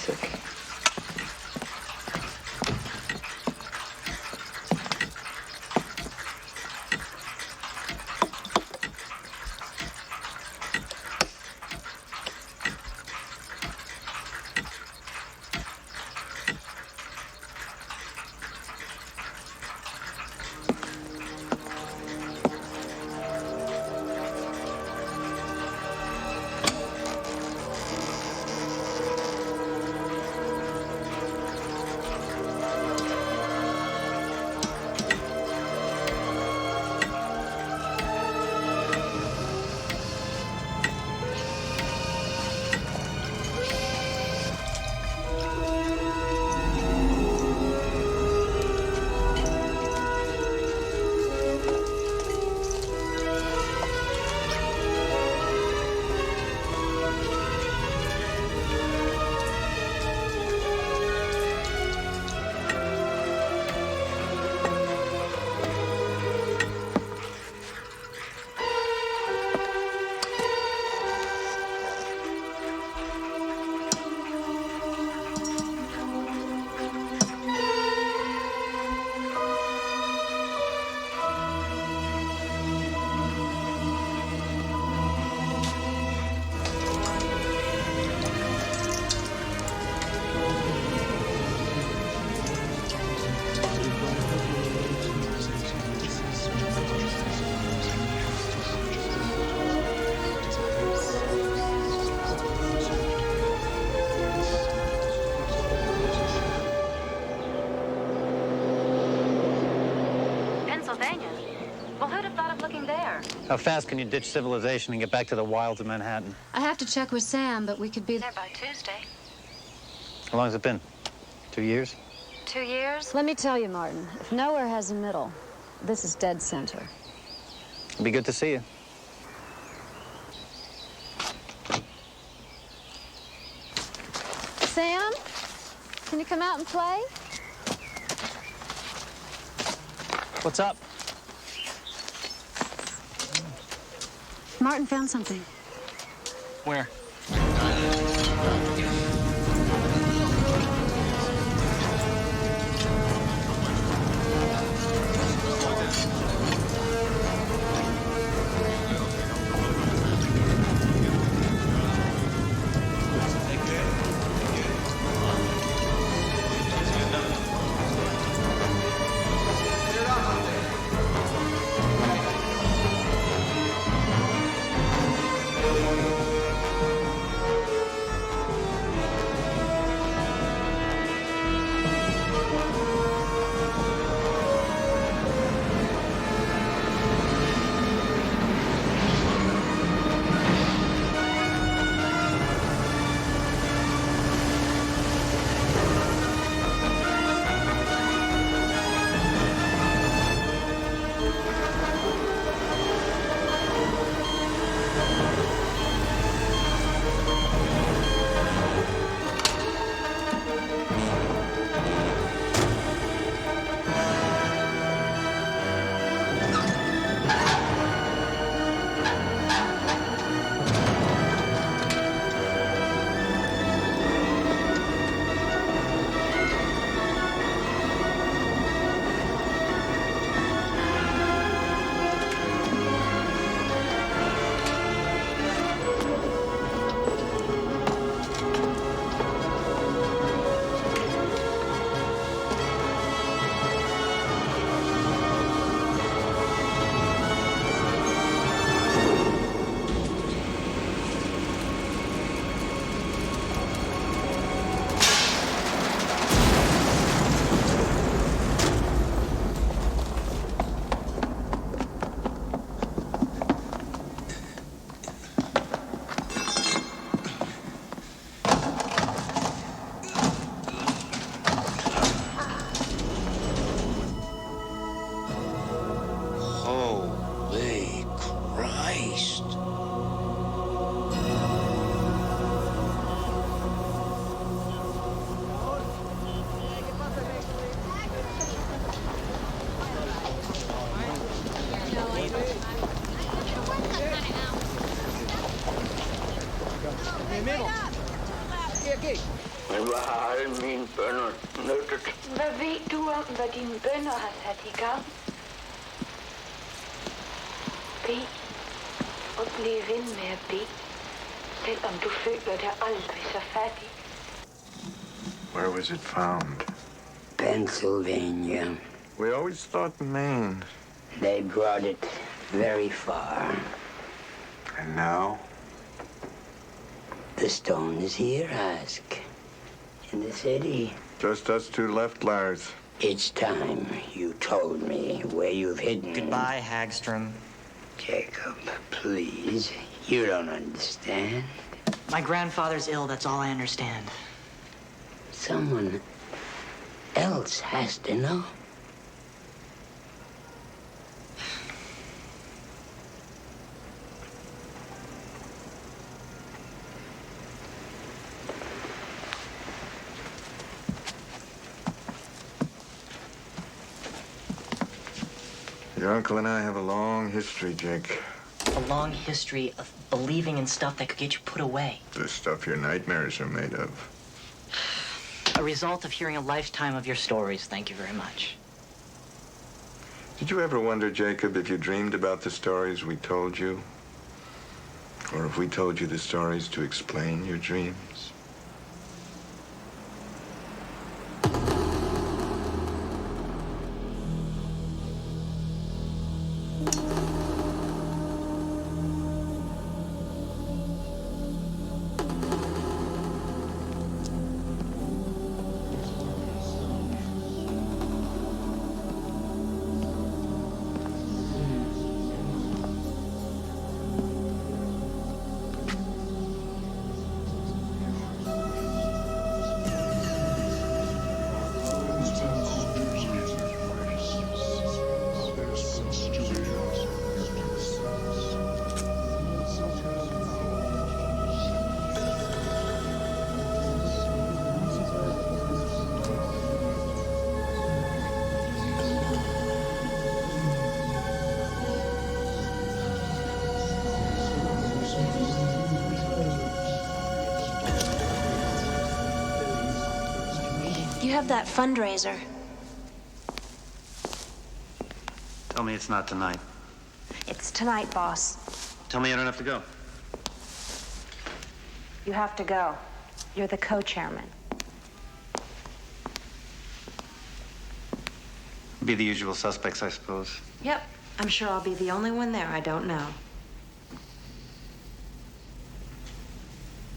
classic. Well, who'd have thought of looking there? How fast can you ditch civilization and get back to the wilds of Manhattan? I have to check with Sam, but we could be There by Tuesday. How long has it been? 2 years? 2 years? Let me tell you, Martin, if nowhere has a middle, this is dead center. It'd be good to see you. Sam, can you come out and play? What's up? Martin found something. Where? Men hvad har alle mine bønder nyttet? Hvad ved du om, hvad dine bønder har sat i gang? Bed. Og bliv ved med at bede. Selvom du føler dig aldrig så fattig. Where was it found? Pennsylvania. We always thought Maine. They brought it very far. And now? The stone is here, ask. In the city. Just us two left, Lars. It's time you told me where you've hidden. Goodbye, Hagstrom. Jacob, please. You don't understand. My grandfather's ill, that's all I understand. Someone else has to know. Your uncle and I have a long history, Jake. A long history of believing in stuff that could get you put away. The stuff your nightmares are made of. A result of hearing a lifetime of your stories, thank you very much. Did you ever wonder, Jacob, if you dreamed about the stories we told you? Or if we told you the stories to explain your dreams? You have that fundraiser. Tell me it's not tonight. It's tonight, boss. Tell me I don't have to go. You have to go. You're the co-chairman. Be the usual suspects, I suppose. Yep. I'm sure I'll be the only one there I don't know.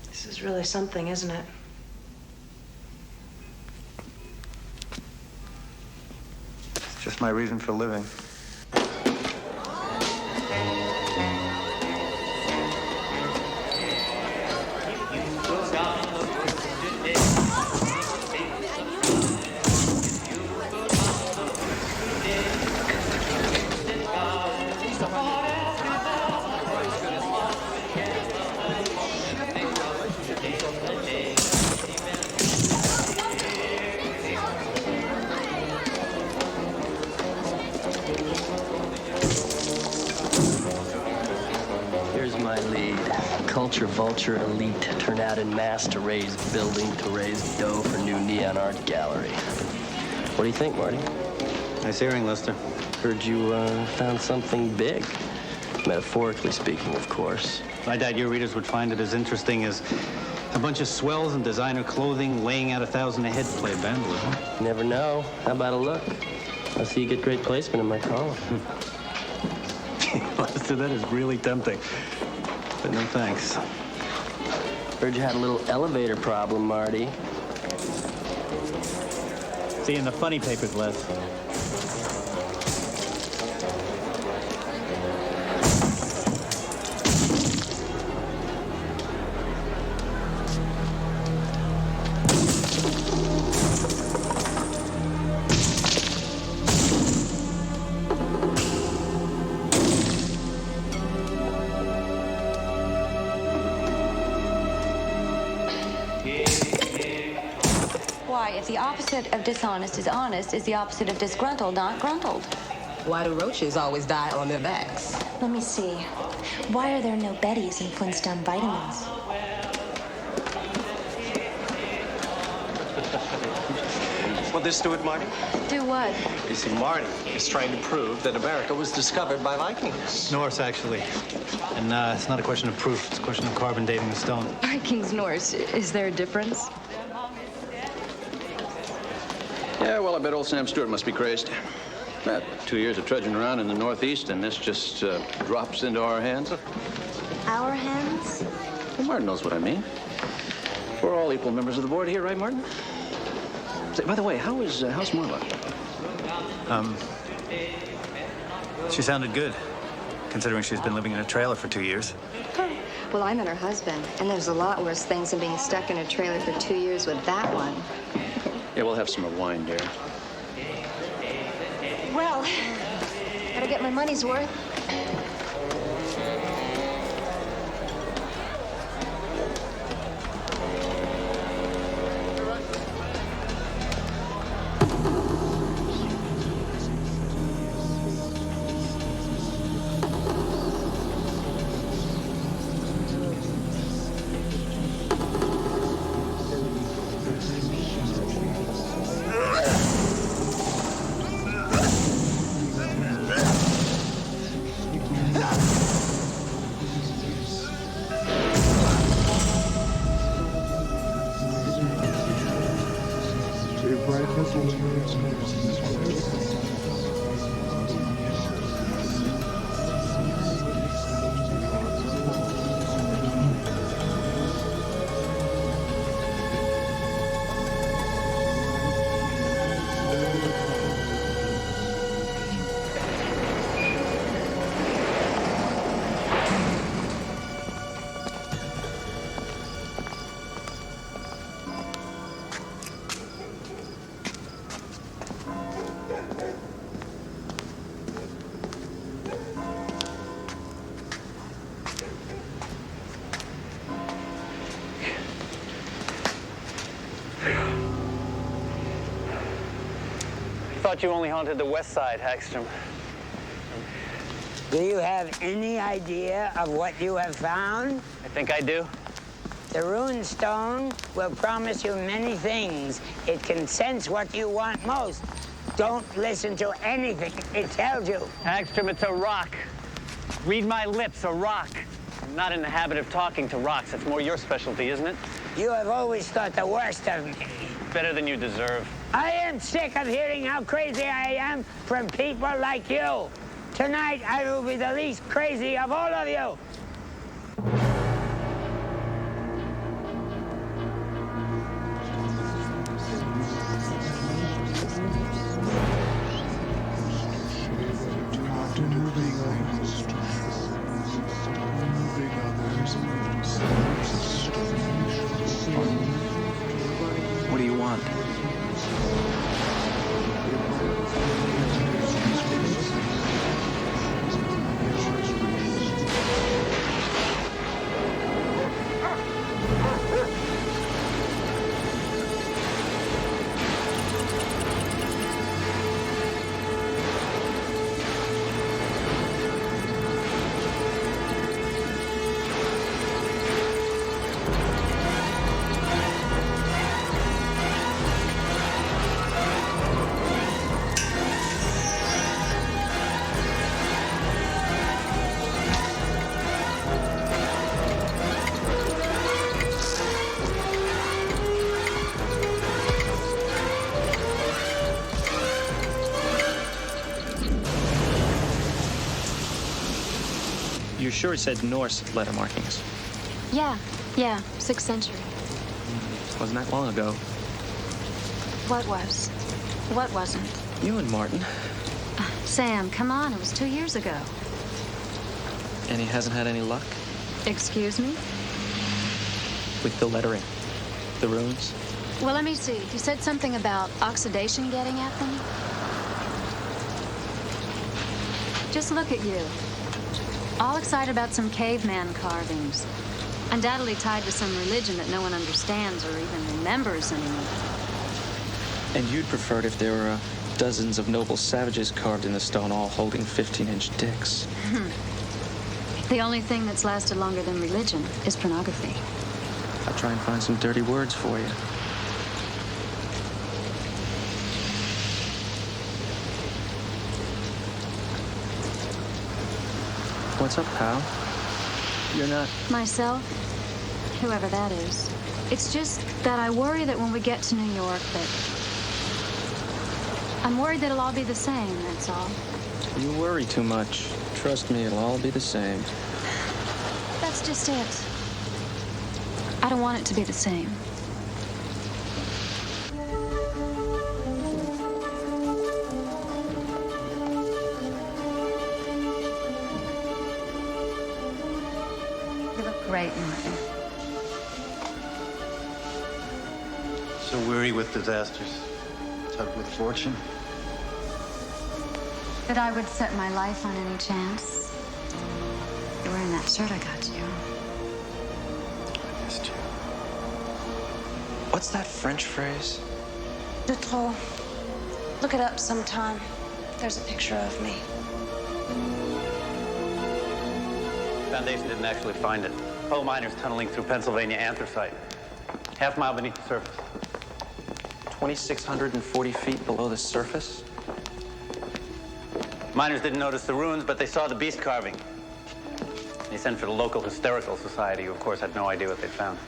This is really something, isn't it? It's just my reason for living. Culture vulture elite turn out en masse to raise building, to raise dough for new neon art gallery. What do you think, Marty? Nice hearing, Lester. Heard you found something big. Metaphorically speaking, of course. I doubt your readers would find it as interesting as a bunch of swells in designer clothing laying out 1,000 a head to play vandalism. Never know. How about a look? I'll see you get great placement in my column. Lester, that is really tempting. But no thanks. Heard you had a little elevator problem, Marty. See you in the funny papers, Les. If the opposite of dishonest is honest, is the opposite of disgruntled not gruntled? Why do roaches always die on their backs? Let me see. Why are there no Bettys in Flintstone vitamins? this do it, Marty? Do what? You see, Marty is trying to prove that America was discovered by Vikings. Norse, actually. And it's not a question of proof. It's a question of carbon dating the stone. Vikings, Norse. Is there a difference? Yeah, well, I bet old Sam Stewart must be crazed. 2 years of trudging around in the Northeast, and this just drops into our hands. Our hands? Well, Martin knows what I mean. We're all equal members of the board here, right, Martin? Say, by the way, how's Marla? She sounded good, considering she's been living in a trailer for 2 years. Well, I met her husband, and there's a lot worse things than being stuck in a trailer for 2 years with that one. Yeah, we'll have some more wine, dear. Well, gotta get my money's worth. Thought you only haunted the west side, Hagstrom. Do you have any idea of what you have found? I think I do. The Runestone will promise you many things. It can sense what you want most. Don't listen to anything it tells you. Hagstrom, it's a rock. Read my lips, a rock. I'm not in the habit of talking to rocks. It's more your specialty, isn't it? You have always thought the worst of me. Better than you deserve. I am sick of hearing how crazy I am from people like you. Tonight, I will be the least crazy of all of you. What do you want? You're sure it said Norse letter markings? Yeah, 6th century. Wasn't that long ago. What was? What wasn't? You and Martin. Sam, come on, it was 2 years ago. And he hasn't had any luck? Excuse me? With the lettering? The runes? Well, let me see. You said something about oxidation getting at them? Just look at you. All excited about some caveman carvings. Undoubtedly tied to some religion that no one understands or even remembers anymore. And you'd prefer it if there were dozens of noble savages carved in the stone, all holding 15-inch dicks. The only thing that's lasted longer than religion is pornography. I'll try and find some dirty words for you. What's up, pal? You're not... Myself? Whoever that is. It's just that I worry that when we get to New York that... I'm worried that it'll all be the same, that's all. You worry too much. Trust me, it'll all be the same. That's just it. I don't want it to be the same. You look great, Martin. So weary with disasters, tugged with fortune. That I would set my life on any chance. You're wearing that shirt I got you. I missed you. What's that French phrase? De trop. Look it up sometime. There's a picture of me. Foundation didn't actually find it. Coal miners tunneling through Pennsylvania anthracite. Half mile beneath the surface. 2,640 feet below the surface? Miners didn't notice the ruins, but they saw the beast carving. They sent for the local hysterical society, who of course had no idea what they'd found.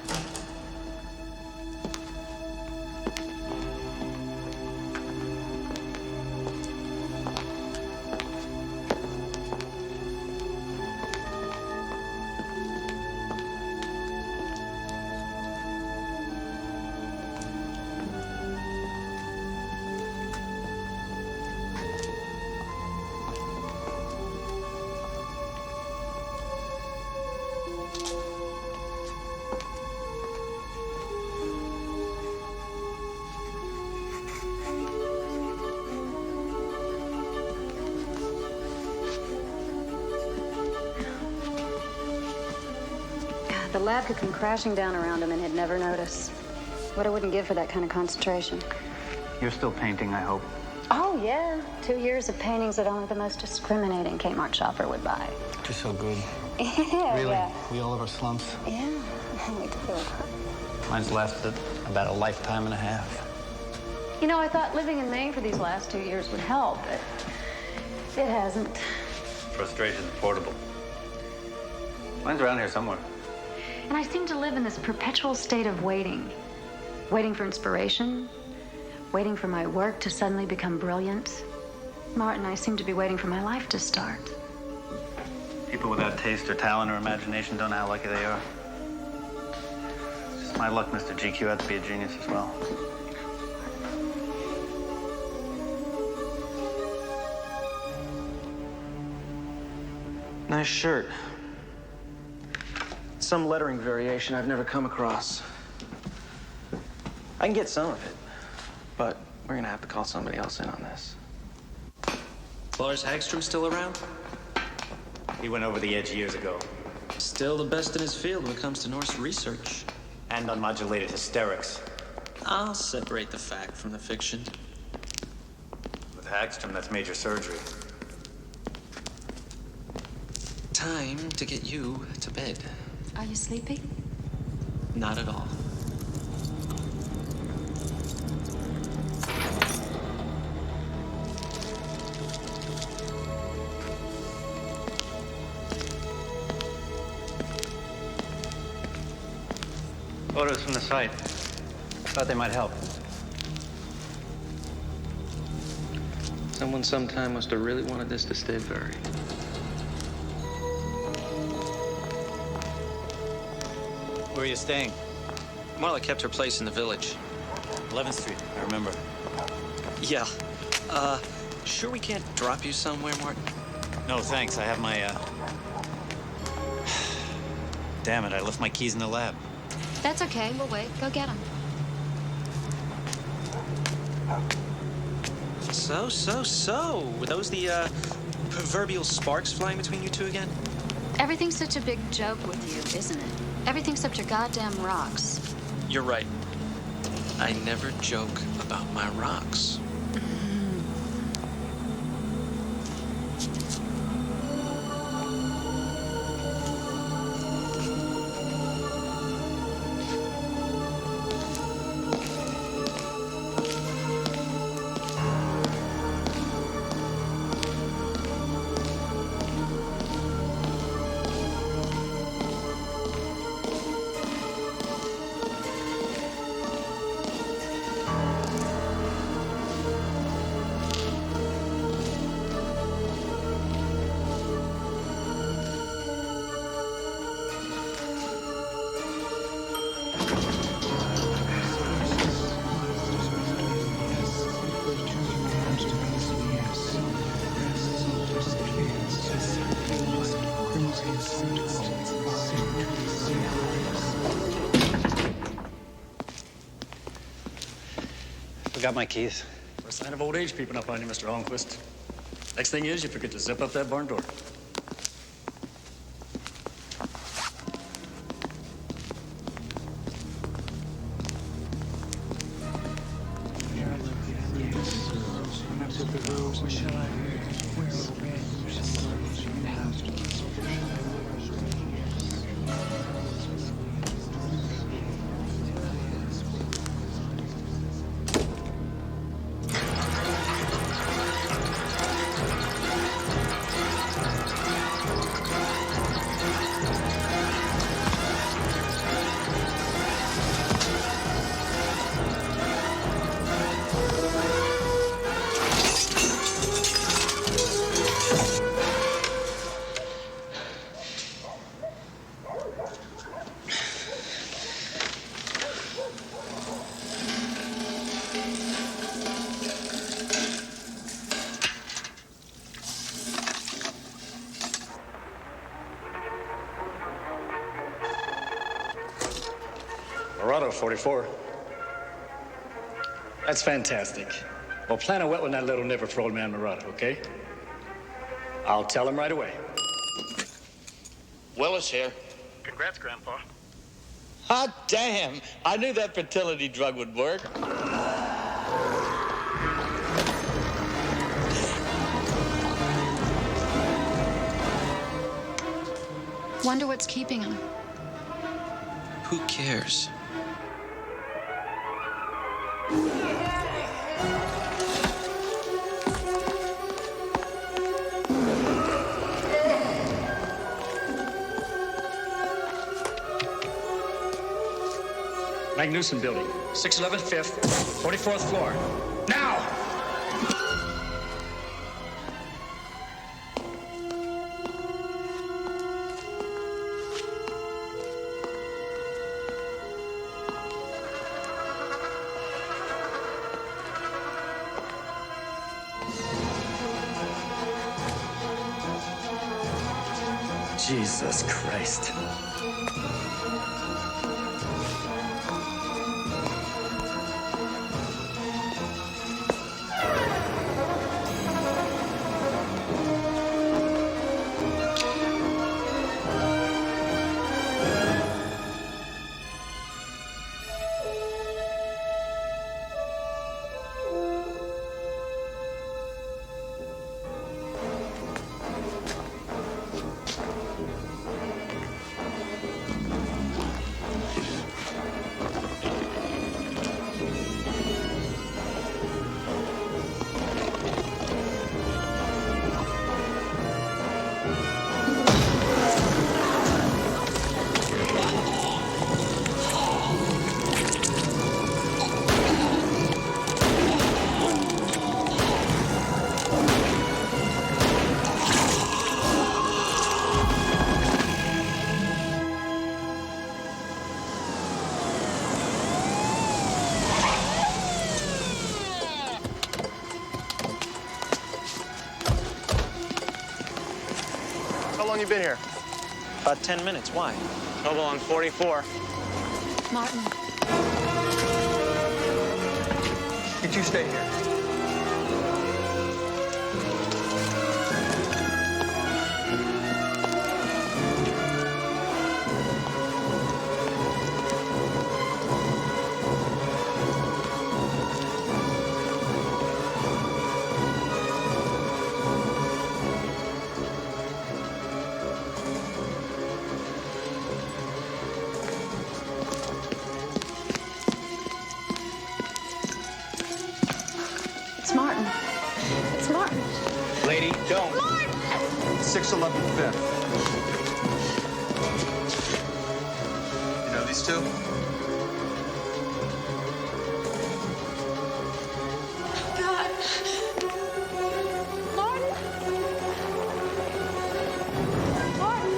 The lab could come crashing down around him and he'd never notice. What I wouldn't give for that kind of concentration. You're still painting, I hope. Oh, yeah. 2 years of paintings that only the most discriminating Kmart shopper would buy. You're so good. Yeah, Really? yeah. We all have our slumps. Yeah, we do. Mine's lasted about a lifetime and a half. You know, I thought living in Maine for these last 2 years would help, but it hasn't. Frustration's portable. Mine's around here somewhere. And I seem to live in this perpetual state of waiting. Waiting for inspiration. Waiting for my work to suddenly become brilliant. Martin, I seem to be waiting for my life to start. People without taste or talent or imagination don't know how lucky they are. It's just my luck Mr. GQ had to be a genius as well. Nice shirt. Some lettering variation I've never come across. I can get some of it, but we're gonna have to call somebody else in on this. Lars Hagstrom still around? He went over the edge years ago. Still the best in his field when it comes to Norse research. And unmodulated hysterics. I'll separate the fact from the fiction. With Hagstrom, that's major surgery. Time to get you to bed. Are you sleepy? Not at all. Photos from the site. Thought they might help. Someone sometime must have really wanted this to stay buried. Where are you staying? Marla kept her place in the village. 11th Street, I remember. Yeah. Sure we can't drop you somewhere, Martin? No, thanks. I have my, Damn it, I left my keys in the lab. That's okay. We'll wait. Go get them. So. Were those the, proverbial sparks flying between you two again? Everything's such a big joke with you, isn't it? Everything's up to goddamn rocks. You're right. I never joke about my rocks. Forgot my keys. First sign of old age peeping up on you, Mr. Holmquist. Next thing is you forget to zip up that barn door. Murado, 44. That's fantastic. Well, plan a wet with that little nipper for old man Murado, okay? I'll tell him right away. Willis here. Congrats, Grandpa. Hot damn! I knew that fertility drug would work. Wonder what's keeping him. Who cares? Magnuson Building, 611 5th, 44th floor. Now! Jesus Christ. How long you been here? About 10 minutes. Why? Noble on 44. Martin. Did you stay here? It's Martin. It's Martin. Lady, don't. 611 5th. You know these two? God. Martin. Martin.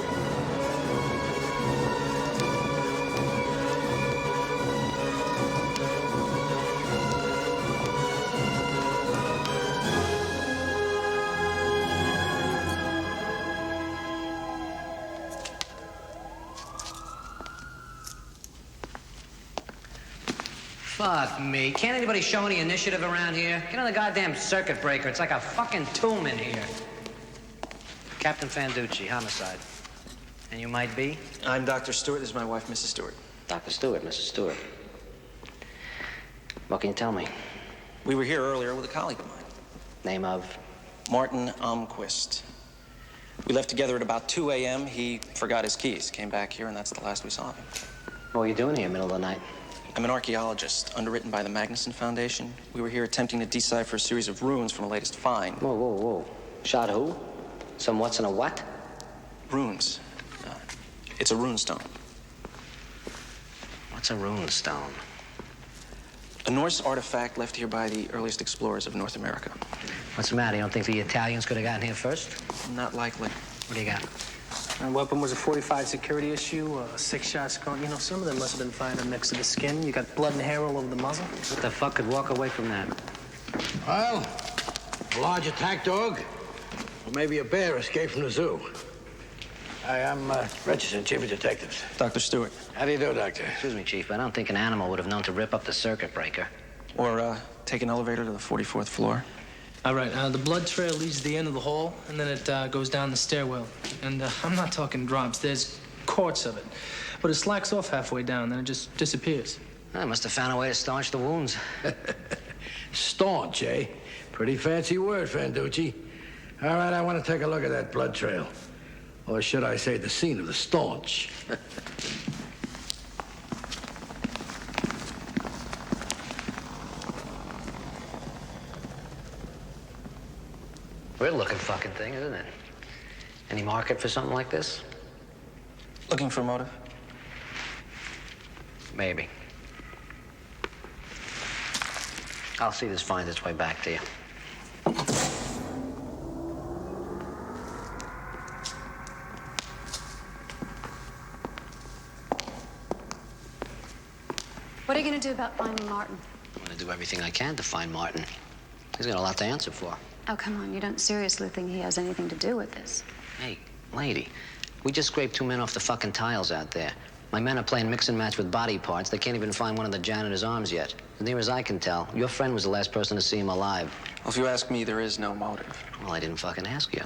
Fuck me. Can't anybody show any initiative around here? Get on the goddamn circuit breaker. It's like a fucking tomb in here. Captain Fanducci, homicide. And you might be? I'm Dr. Stewart. This is my wife, Mrs. Stewart. Dr. Stewart, Mrs. Stewart. What can you tell me? We were here earlier with a colleague of mine. Name of? Martin Almquist. We left together at about 2 a.m. He forgot his keys, came back here, and that's the last we saw of him. What were you doing here, middle of the night? I'm an archaeologist, underwritten by the Magnuson Foundation. We were here attempting to decipher a series of runes from a latest find. Whoa, whoa, whoa. Shot who? Some what's in a what? Runes. It's a runestone. What's a runestone? A Norse artifact left here by the earliest explorers of North America. What's the matter? You don't think the Italians could have gotten here first? Not likely. What do you got? Our weapon was a .45 security issue, a 6-shot scope. You know, some of them must have been fired up next to the skin. You got blood and hair all over the muzzle. What the fuck could walk away from that? Well, a large attack dog, or maybe a bear escaped from the zoo. I am registered chief of detectives. Dr. Stewart. How do you do, Doctor? Excuse me, Chief, but I don't think an animal would have known to rip up the circuit breaker. Or take an elevator to the 44th floor. All right, the blood trail leads to the end of the hall, and then it goes down the stairwell. And I'm not talking drops. There's quarts of it. But it slacks off halfway down, then it just disappears. I must have found a way to staunch the wounds. Staunch, eh? Pretty fancy word, Fanducci. All right, I want to take a look at that blood trail. Or should I say the scene of the staunch? Weird looking fucking thing, isn't it? Any market for something like this? Looking for a motive? Maybe. I'll see this finds its way back to you. What are you going to do about finding Martin? I'm going to do everything I can to find Martin. He's got a lot to answer for. Oh, come on. You don't seriously think he has anything to do with this? Hey, lady, we just scraped 2 men off the fucking tiles out there. My men are playing mix and match with body parts. They can't even find one of the janitor's arms yet. As near as I can tell, your friend was the last person to see him alive. Well, if you ask me, there is no motive. Well, I didn't fucking ask you.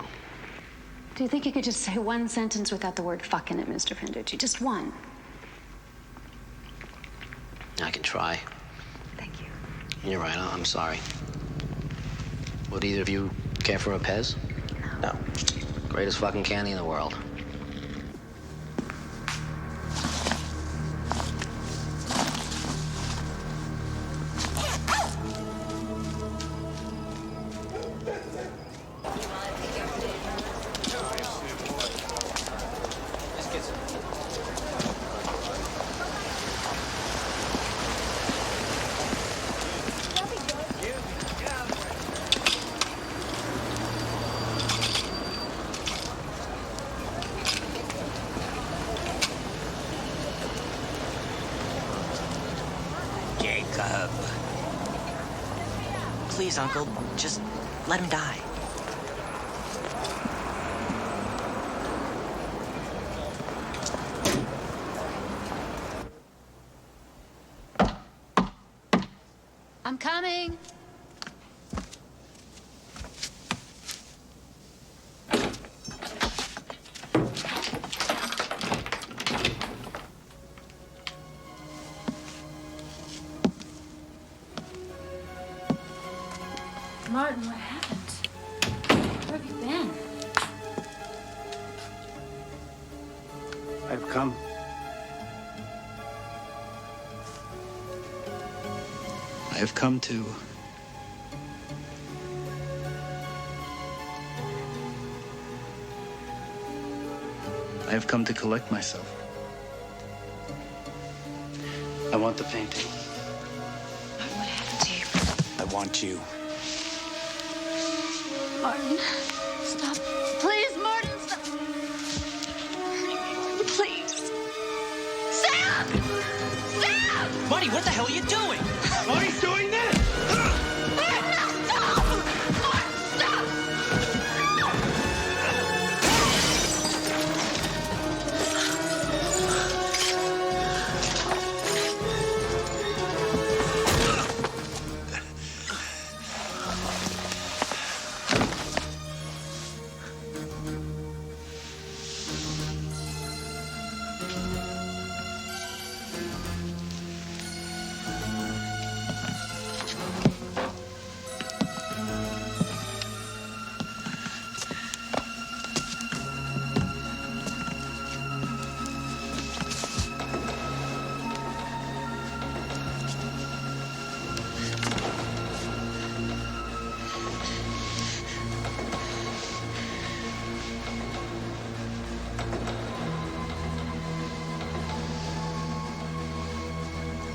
Do you think you could just say one sentence without the word fuck in it, Mr. Fanducci? Just one. I can try. Thank you. You're right. I'm sorry. Would either of you care for a Pez? No. Greatest fucking candy in the world. Please, Uncle, just let him die. I'm coming. Martin, what happened? Where have you been? I've come. I have come to collect myself. I want the painting. Martin, what happened to you? I want you. Martin, stop. Please, Martin, stop. Martin, please. Sam! Sam! Marty, what the hell are you doing? Marty's doing this! Martin, no, stop! Martin, stop!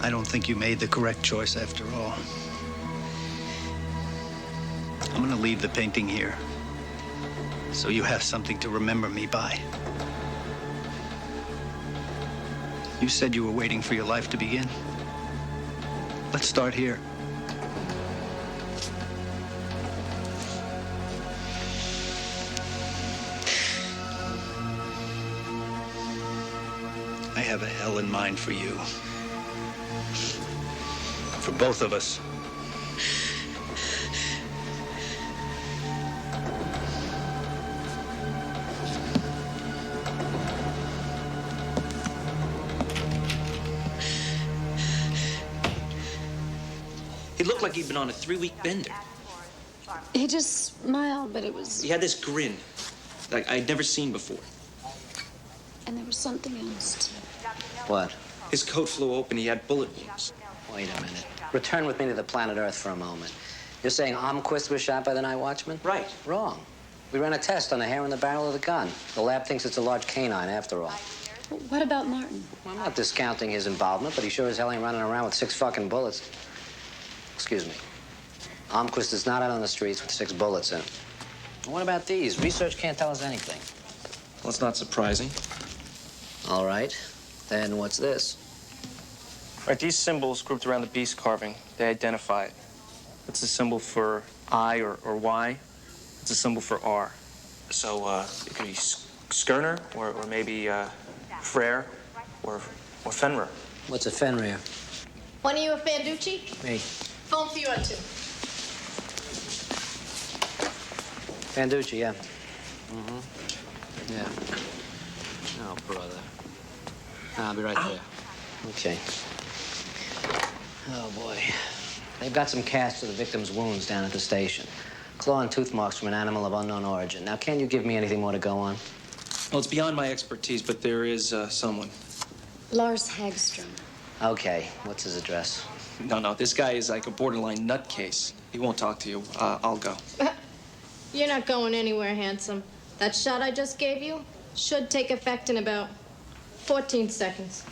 I don't think you made the correct choice after all. I'm gonna leave the painting here, so you have something to remember me by. You said you were waiting for your life to begin. Let's start here. I have a hell in mind for you. For both of us. He looked like he'd been on a 3-week bender. He just smiled, but it was... He had this grin, like I'd never seen before. And there was something else, too. What? His coat flew open, he had bullet wounds. Wait a minute. Return with me to the planet Earth for a moment. You're saying Almquist was shot by the night watchman? Right. Wrong. We ran a test on the hair in the barrel of the gun. The lab thinks it's a large canine, after all. What about Martin? Well, I'm not discounting his involvement, but he sure as hell ain't running around with 6 fucking bullets. Excuse me. Almquist is not out on the streets with 6 bullets in him. What about these? Research can't tell us anything. Well, it's not surprising. All right. Then what's this? Right, these symbols grouped around the beast carving, they identify it. It's a symbol for I or Y. It's a symbol for R. So it could be Skirner or maybe Frere or Fenrir. What's a Fenrir? One of you a Fanducci? Me. Phone for you on 2. Fanducci, yeah. Mm-hmm. Yeah. Oh, brother. I'll be right there. Okay. Oh, boy. They've got some casts of the victim's wounds down at the station. Claw and tooth marks from an animal of unknown origin. Now, can you give me anything more to go on? Well, it's beyond my expertise, but there is someone. Lars Hagstrom. Okay. What's his address? No, this guy is like a borderline nutcase. He won't talk to you. I'll go. You're not going anywhere, handsome. That shot I just gave you should take effect in about 14 seconds.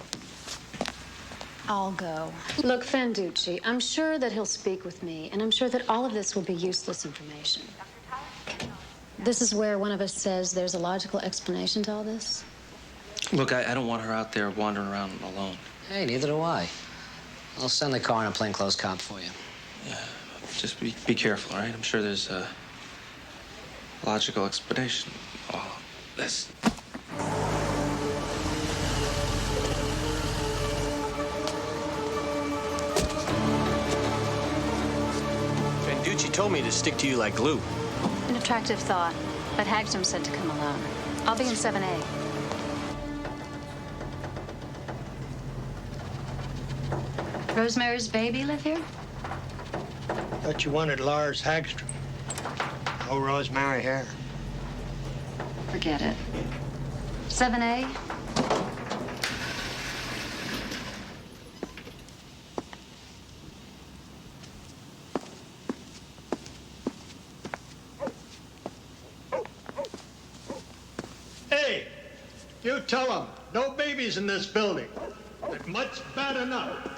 I'll go. Look, Fanducci, I'm sure that he'll speak with me, and I'm sure that all of this will be useless information. This is where one of us says there's a logical explanation to all this? Look, I don't want her out there wandering around alone. Hey, neither do I. I'll send the car and a plainclothes cop for you. Yeah, just be careful, all right? I'm sure there's a logical explanation to all of this. Fanducci told me to stick to you like glue. An attractive thought, but Hagstrom said to come alone. I'll be in 7A. Rosemary's baby live here? Thought you wanted Lars Hagstrom. No Rosemary here. Forget it. 7A? Hey, you tell them, no babies in this building. That much bad enough.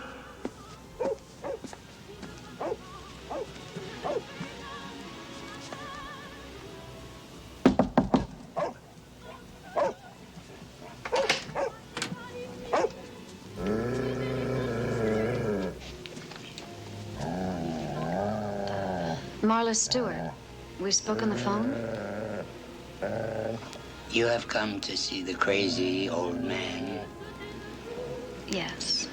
Marla Stewart. We spoke on the phone? You have come to see the crazy old man. Yes.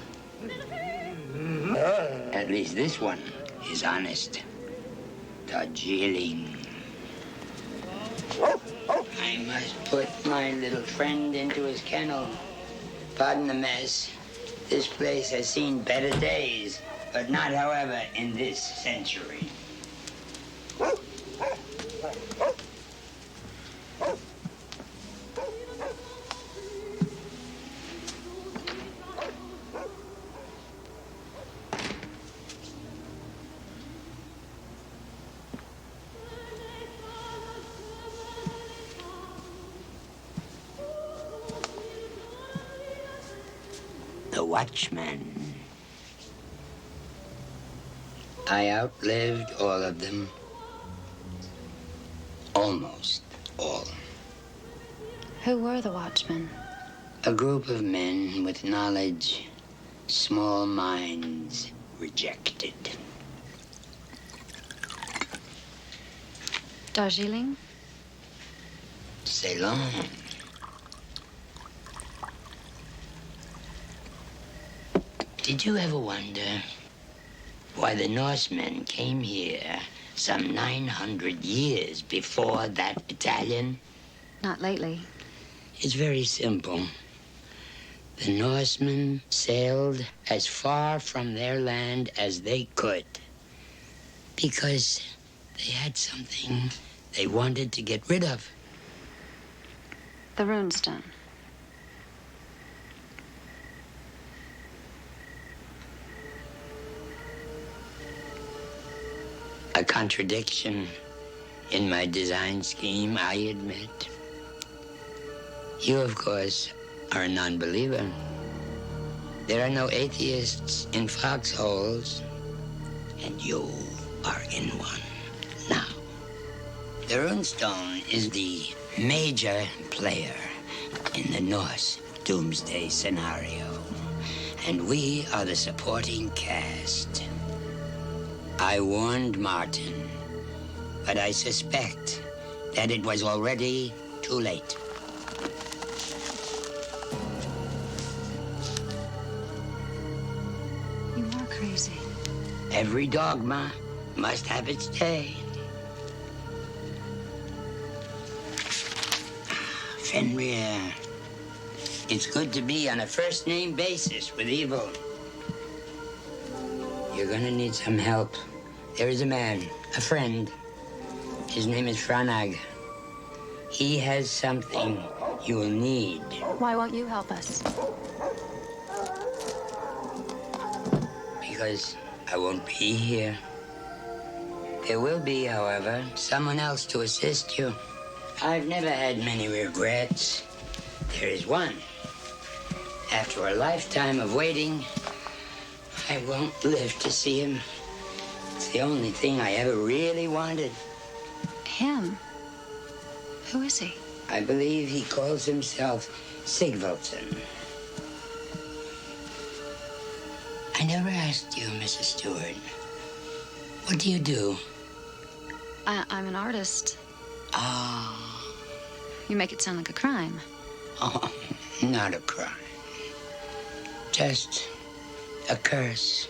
At least this one is honest. Darjeeling. I must put my little friend into his kennel. Pardon the mess. This place has seen better days, but not, however, in this century. The watchman. I outlived all of them. Almost all. Who were the Watchmen? A group of men with knowledge, small minds, rejected. Darjeeling? Ceylon. Did you ever wonder why the Norsemen came here some 900 years before that battalion? Not lately. It's very simple. The Norsemen sailed as far from their land as they could because they had something they wanted to get rid of. The Runestone. A contradiction in my design scheme, I admit. You, of course, are a non-believer. There are no atheists in foxholes, and you are in one now. The Runestone is the major player in the Norse doomsday scenario, and we are the supporting cast. I warned Martin, but I suspect that it was already too late. You are crazy. Every dogma must have its day. Fenrir, it's good to be on a first-name basis with evil. You're gonna need some help. There is a man, a friend. His name is Franag. He has something you will need. Why won't you help us? Because I won't be here. There will be, however, someone else to assist you. I've never had many regrets. There is one. After a lifetime of waiting, I won't live to see him. It's the only thing I ever really wanted. Him? Who is he? I believe he calls himself Sigvaldsson. I never asked you, Mrs. Stewart. What do you do? I'm an artist. Oh. You make it sound like a crime. Oh, not a crime. Just a curse.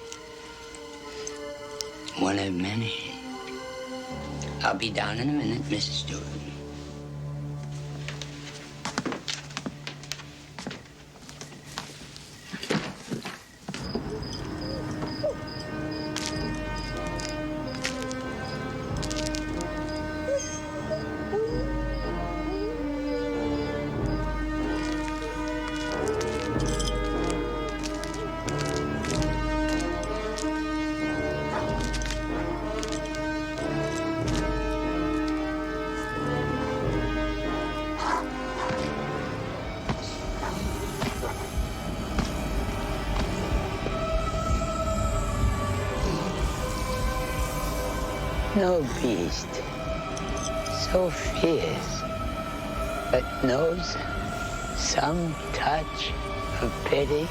One of many. I'll be down in a minute, Mrs. Stewart. No beast so fierce, but knows some touch of pity.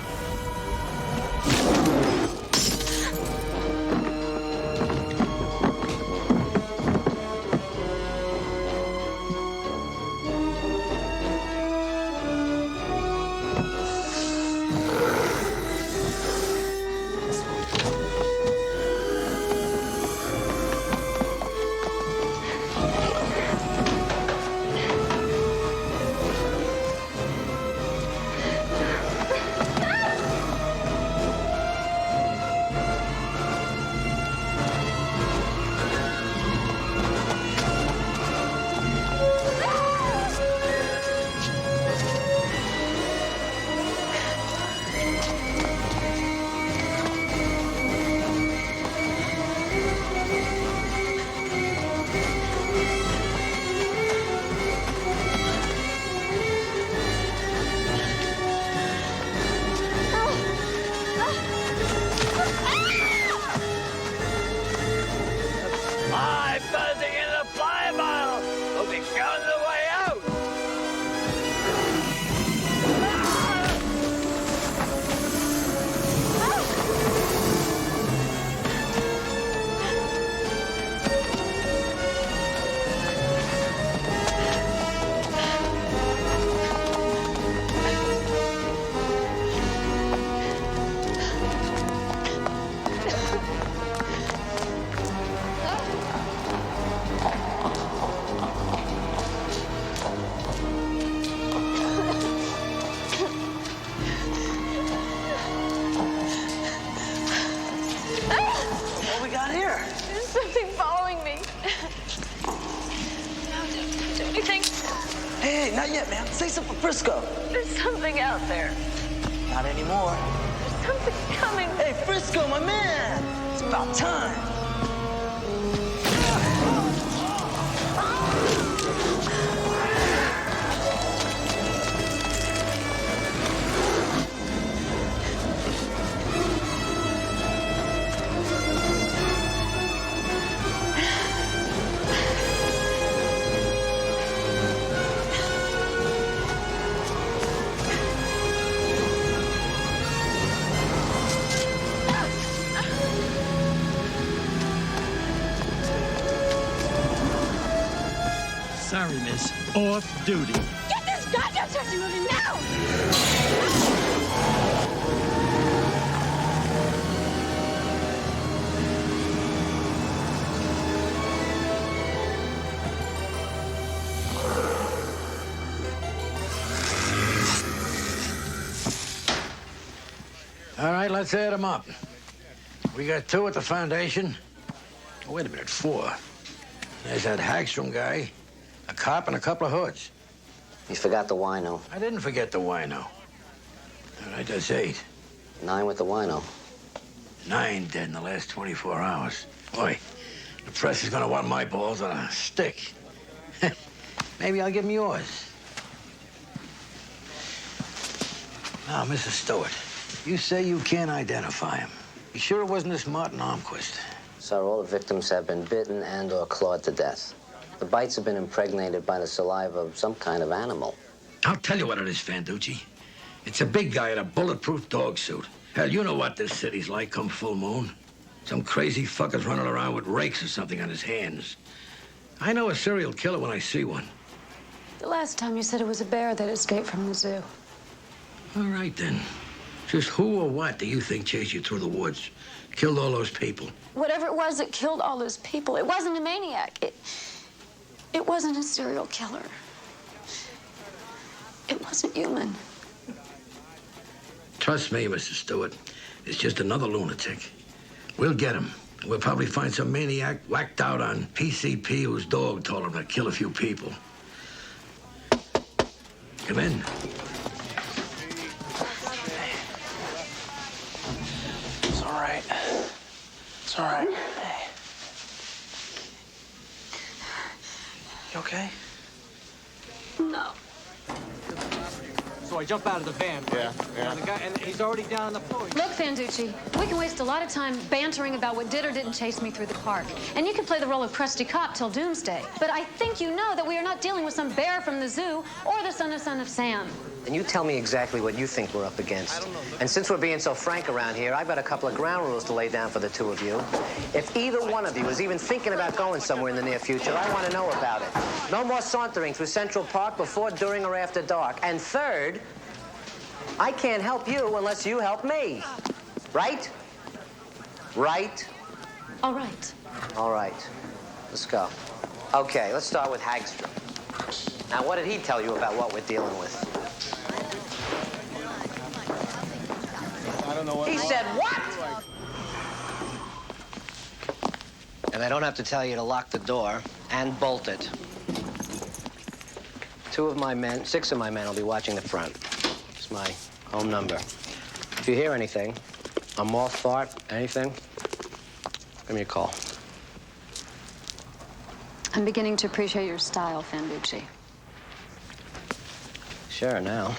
not yet, man. Say something for Frisco. There's something out there. Not anymore. There's something coming. Hey, Frisco, my man. It's about time. Sorry, miss. Off duty. Get this goddamn taxi moving now! All right, let's add them up. We got 2 at the foundation. Oh, wait a minute, 4. There's that Hagstrom guy, a cop, and a couple of hoods. You forgot the wino. I didn't forget the wino. All right, that's 8. 9 with the wino. 9 dead in the last 24 hours. Boy, the press is gonna want my balls on a stick. Maybe I'll give them yours. Now, Mrs. Stewart, you say you can't identify him. You sure it wasn't this Martin Armquist? Sir, all the victims have been bitten and or clawed to death. The bites have been impregnated by the saliva of some kind of animal. I'll tell you what it is, Fanducci. It's a big guy in a bulletproof dog suit. Hell, you know what this city's like come full moon. Some crazy fucker's running around with rakes or something on his hands. I know a serial killer when I see one. The last time you said it was a bear that escaped from the zoo. All right, then. Just who or what do you think chased you through the woods? Killed all those people? Whatever it was that killed all those people, it wasn't a maniac. It wasn't a serial killer. It wasn't human. Trust me, Mr. Stewart. It's just another lunatic. We'll get him. We'll probably find some maniac whacked out on PCP whose dog told him to kill a few people. Come in. It's all right. It's all right. Hey. You okay? No. So I jump out of the van. Right? Yeah. The guy, and he's already down on the floor. Look, Fanducci, we can waste a lot of time bantering about what did or didn't chase me through the park. And you can play the role of crusty cop till doomsday. But I think you know that we are not dealing with some bear from the zoo or the son of Sam. And you tell me exactly what you think we're up against. And since we're being so frank around here, I've got a couple of ground rules to lay down for the 2 of you. If either one of you is even thinking about going somewhere in the near future, I want to know about it. No more sauntering through Central Park before, during, or after dark. And third, I can't help you unless you help me. Right? Right? All right. All right. Let's go. Okay, let's start with Hagstrom. Now, what did he tell you about what we're dealing with? I don't know what. He said what? And I don't have to tell you to lock the door and bolt it. 6 of my men will be watching the front. It's my home number. If you hear anything, a moth fart, anything, give me a call. I'm beginning to appreciate your style, Fanducci. Sure, now.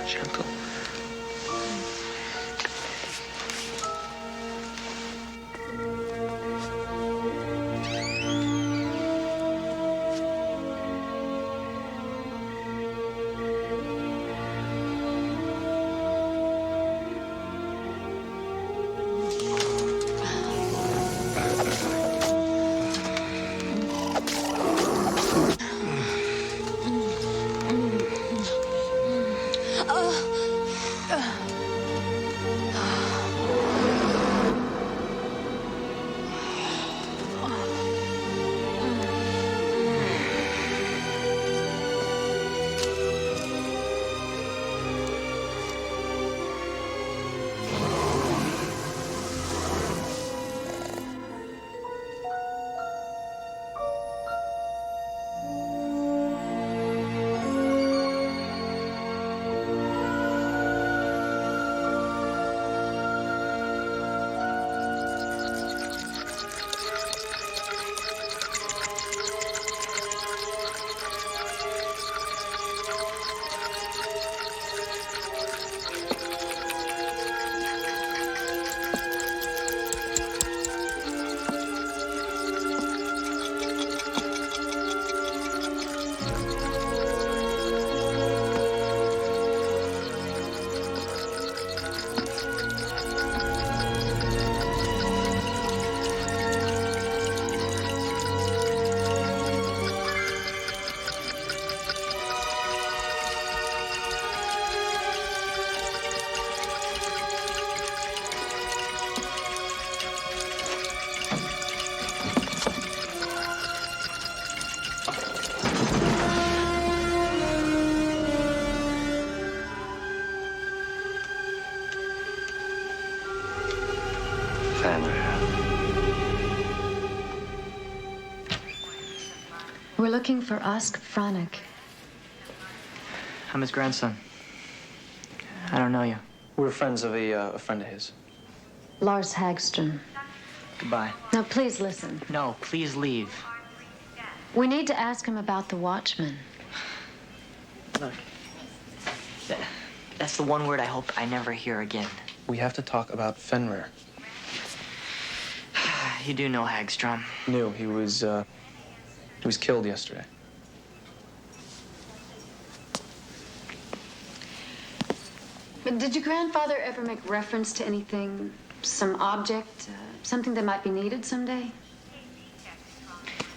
Gentle. Fenrir. We're looking for Osk Franek. I'm his grandson. I don't know you. We're friends of a friend of his. Lars Hagström. Goodbye. Now, please listen. No, please leave. We need to ask him about the Watchman. Look, that's the one word I hope I never hear again. We have to talk about Fenrir. You do know Hagström. No, he was killed yesterday. But did your grandfather ever make reference to anything, some object, something that might be needed someday?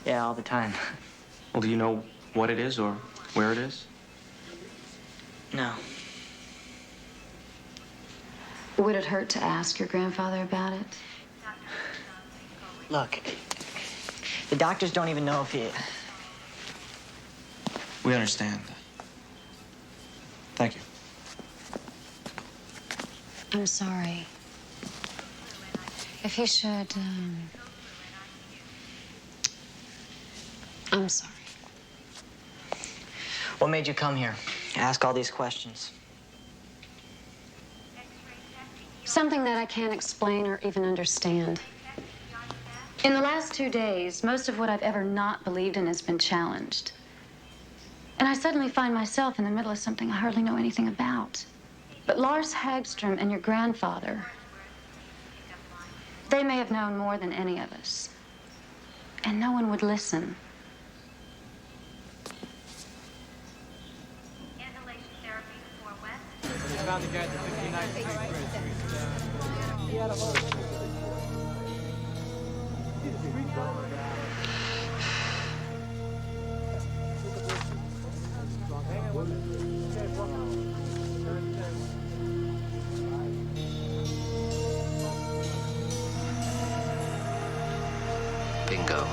Yeah, all the time. Well, do you know what it is or where it is? No. Would it hurt to ask your grandfather about it? Look, the doctors don't even know if he... We understand. Thank you. I'm sorry. If you should, I'm sorry. What made you come here? Ask all these questions. Something that I can't explain or even understand. In the last 2 days, most of what I've ever not believed in has been challenged. And I suddenly find myself in the middle of something I hardly know anything about. But Lars Hagström and your grandfather, they may have known more than any of us. And no one would listen. Bingo.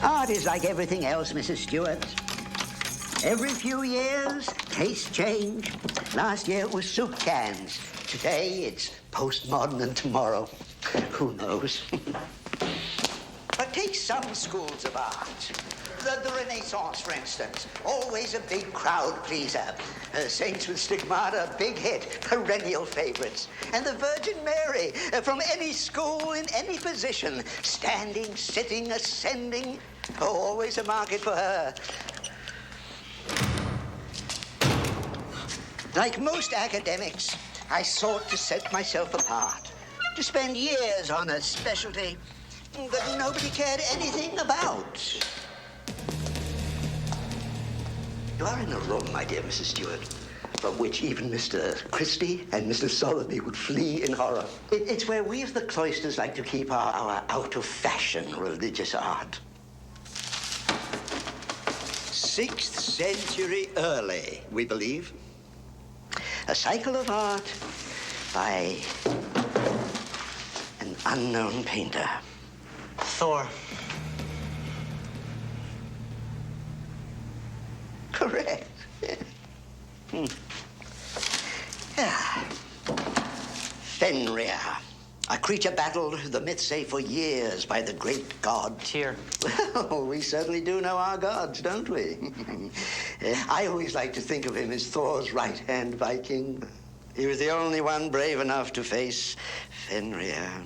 Art is like everything else, Mrs. Stewart. Every few years, tastes change. Last year it was soup cans. Today it's postmodern, and tomorrow, who knows? But take some schools of art. The Renaissance, for instance. Always a big crowd pleaser. Saints with Stigmata, big hit, perennial favorites. And the Virgin Mary, from any school, in any position. Standing, sitting, ascending. Oh, always a market for her. Like most academics, I sought to set myself apart. To spend years on a specialty that nobody cared anything about. You are in a room, my dear Mrs. Stewart, from which even Mr. Christie and Mr. Sotheby would flee in horror. It's where we of the cloisters like to keep our out-of-fashion religious art. 6th century early, we believe. A cycle of art by an unknown painter. Thor. Correct. Fenrir. A creature battled, the myths say, for years by the great god. Tyr. Well, we certainly do know our gods, don't we? I always like to think of him as Thor's right-hand Viking. He was the only one brave enough to face Fenrir.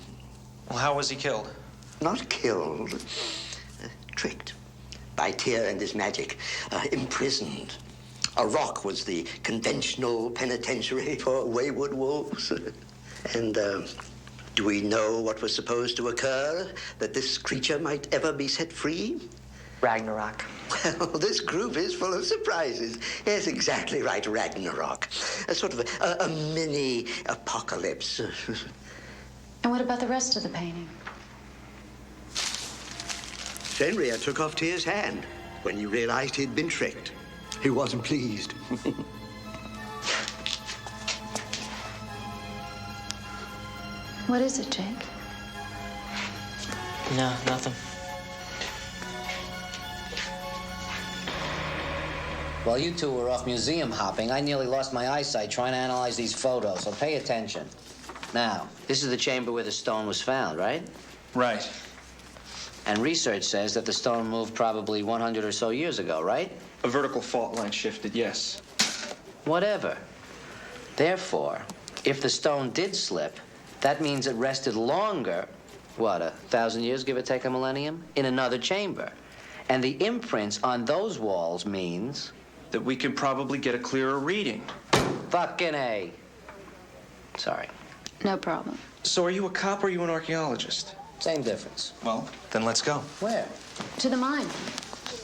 Well, how was he killed? Not killed. Tricked. By Tyr and his magic. Imprisoned. A rock was the conventional penitentiary for wayward wolves. And, do we know what was supposed to occur that this creature might ever be set free? Ragnarok. Well, this group is full of surprises. Yes, exactly right, Ragnarok. A sort of a mini apocalypse. And what about the rest of the painting? Fenrir took off Tyr's hand when he realized he'd been tricked. He wasn't pleased. What is it, Jake? No, nothing. While you two were off museum hopping, I nearly lost my eyesight trying to analyze these photos, so pay attention. Now, this is the chamber where the stone was found, right? Right. And research says that the stone moved probably 100 or so years ago, right? A vertical fault line shifted, yes. Whatever. Therefore, if the stone did slip, that means it rested longer, what, 1,000 years, give or take a millennium, in another chamber. And the imprints on those walls means... that we can probably get a clearer reading. Fucking A. Sorry. No problem. So are you a cop or are you an archaeologist? Same difference. Well, then let's go. Where? To the mine.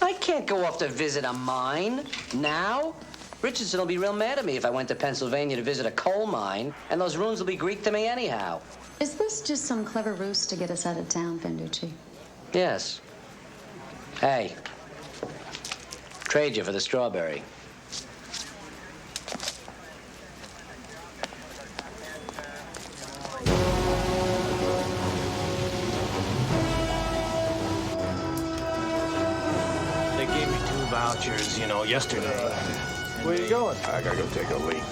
I can't go off to visit a mine now. Richardson will be real mad at me if I went to Pennsylvania to visit a coal mine, and those ruins will be Greek to me anyhow. Is this just some clever ruse to get us out of town, Venducci? Yes. Hey. Trade you for the strawberry. They gave me 2 vouchers, yesterday. Where you going? I gotta go take a leak.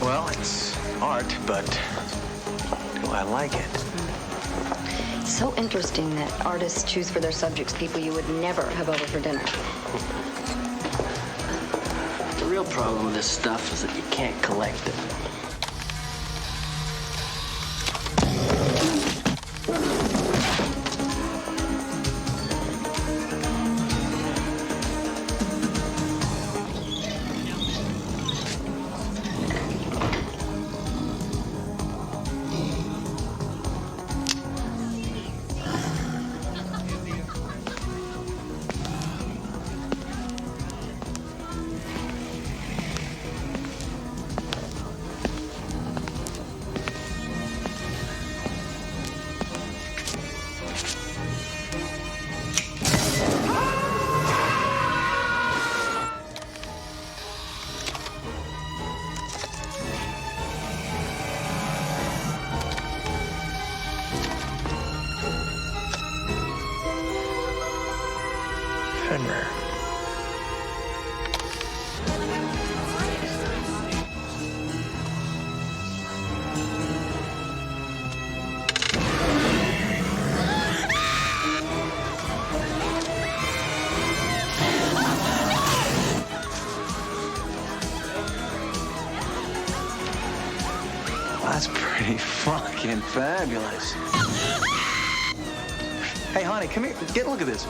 Well, it's art, but do I like it? It's so interesting that artists choose for their subjects people you would never have over for dinner. The real problem with this stuff is that you can't collect it. Fenrir. looking fabulous. Hey, honey, come here. Get a look at this.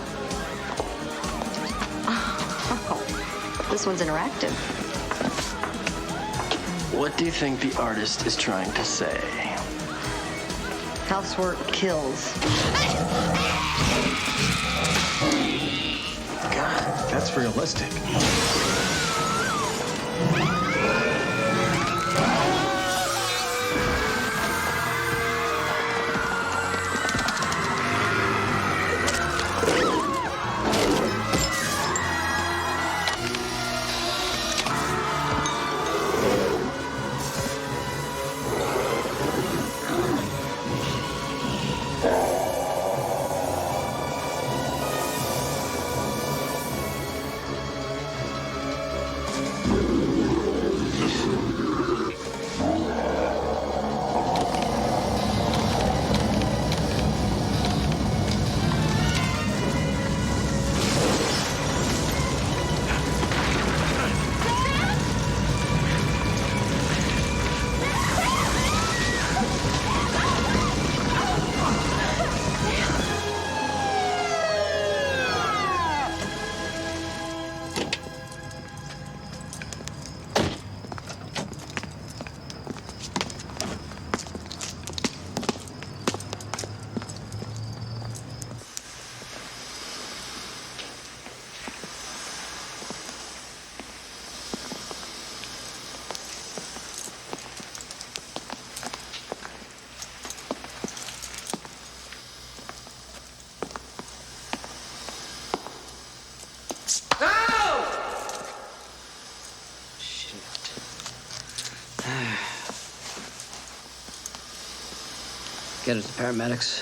Oh, this one's interactive. What do you think the artist is trying to say? Housework kills. God, that's realistic. Get it to paramedics.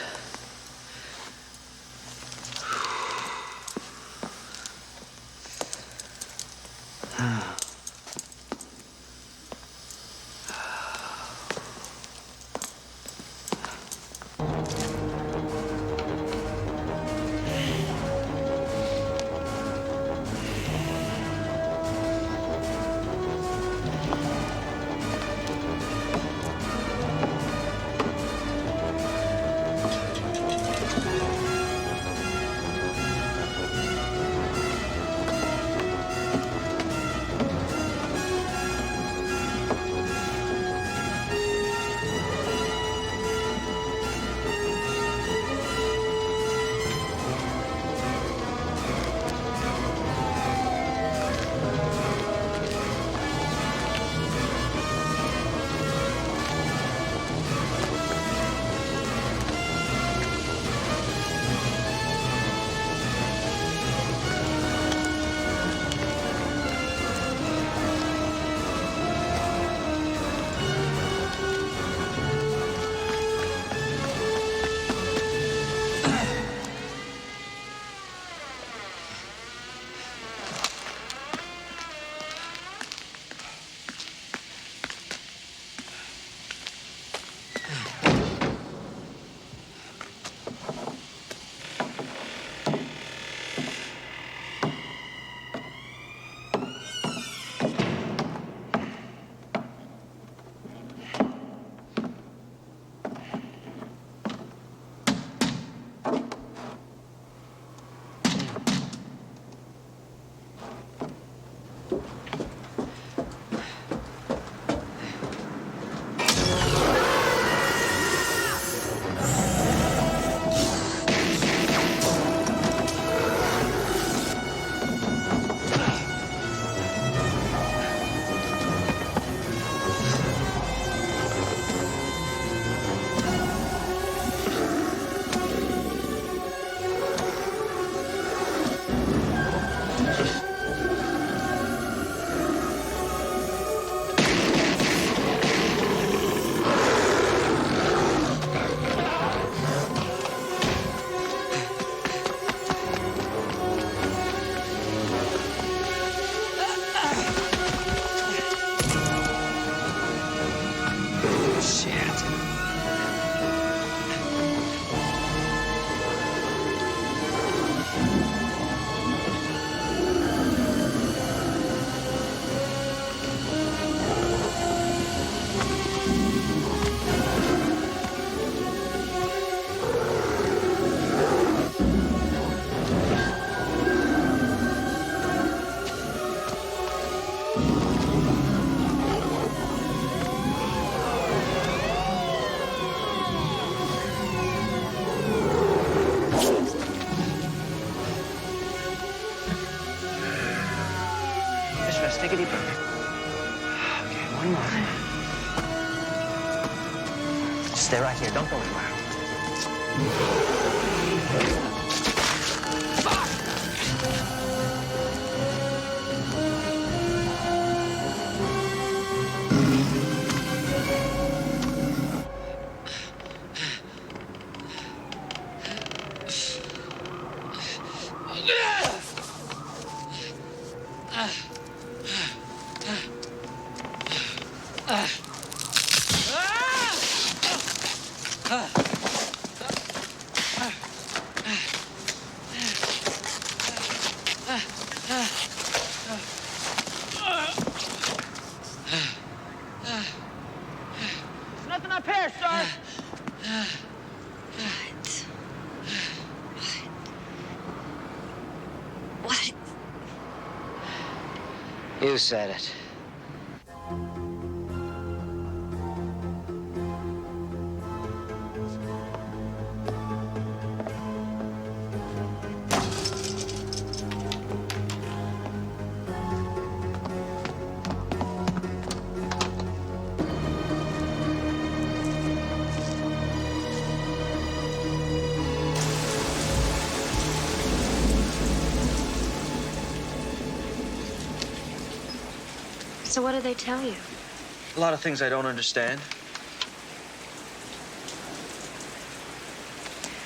take a deep breath. Okay, one more. Just stay right here. Don't go anywhere. Nothing up here, sir. What? You said it. So what do they tell you? A lot of things I don't understand.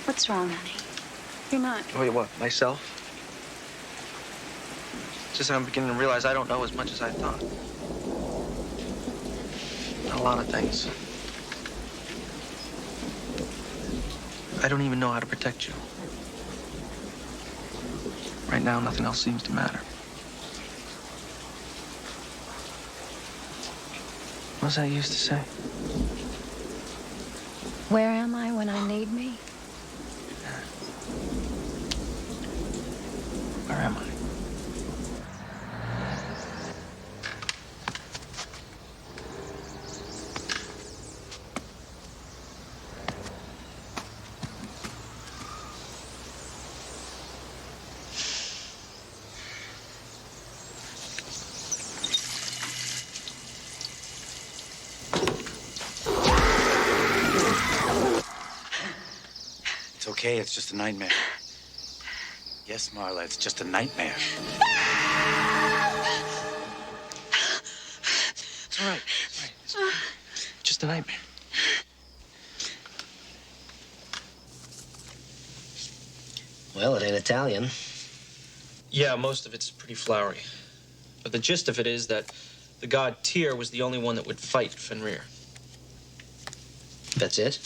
What's wrong, honey? You're not... Wait, what? Myself? Just I'm beginning to realize I don't know as much as I thought. A lot of things. I don't even know how to protect you. Right now, nothing else seems to matter. What's that used to say? Where am I when I need me? Where am I? It's okay, it's just a nightmare. Yes, Marla, it's just a nightmare. It's all right. It's just a nightmare. Well, it ain't Italian. Yeah, most of it's pretty flowery. But the gist of it is that the god Tyr was the only one that would fight Fenrir. That's it?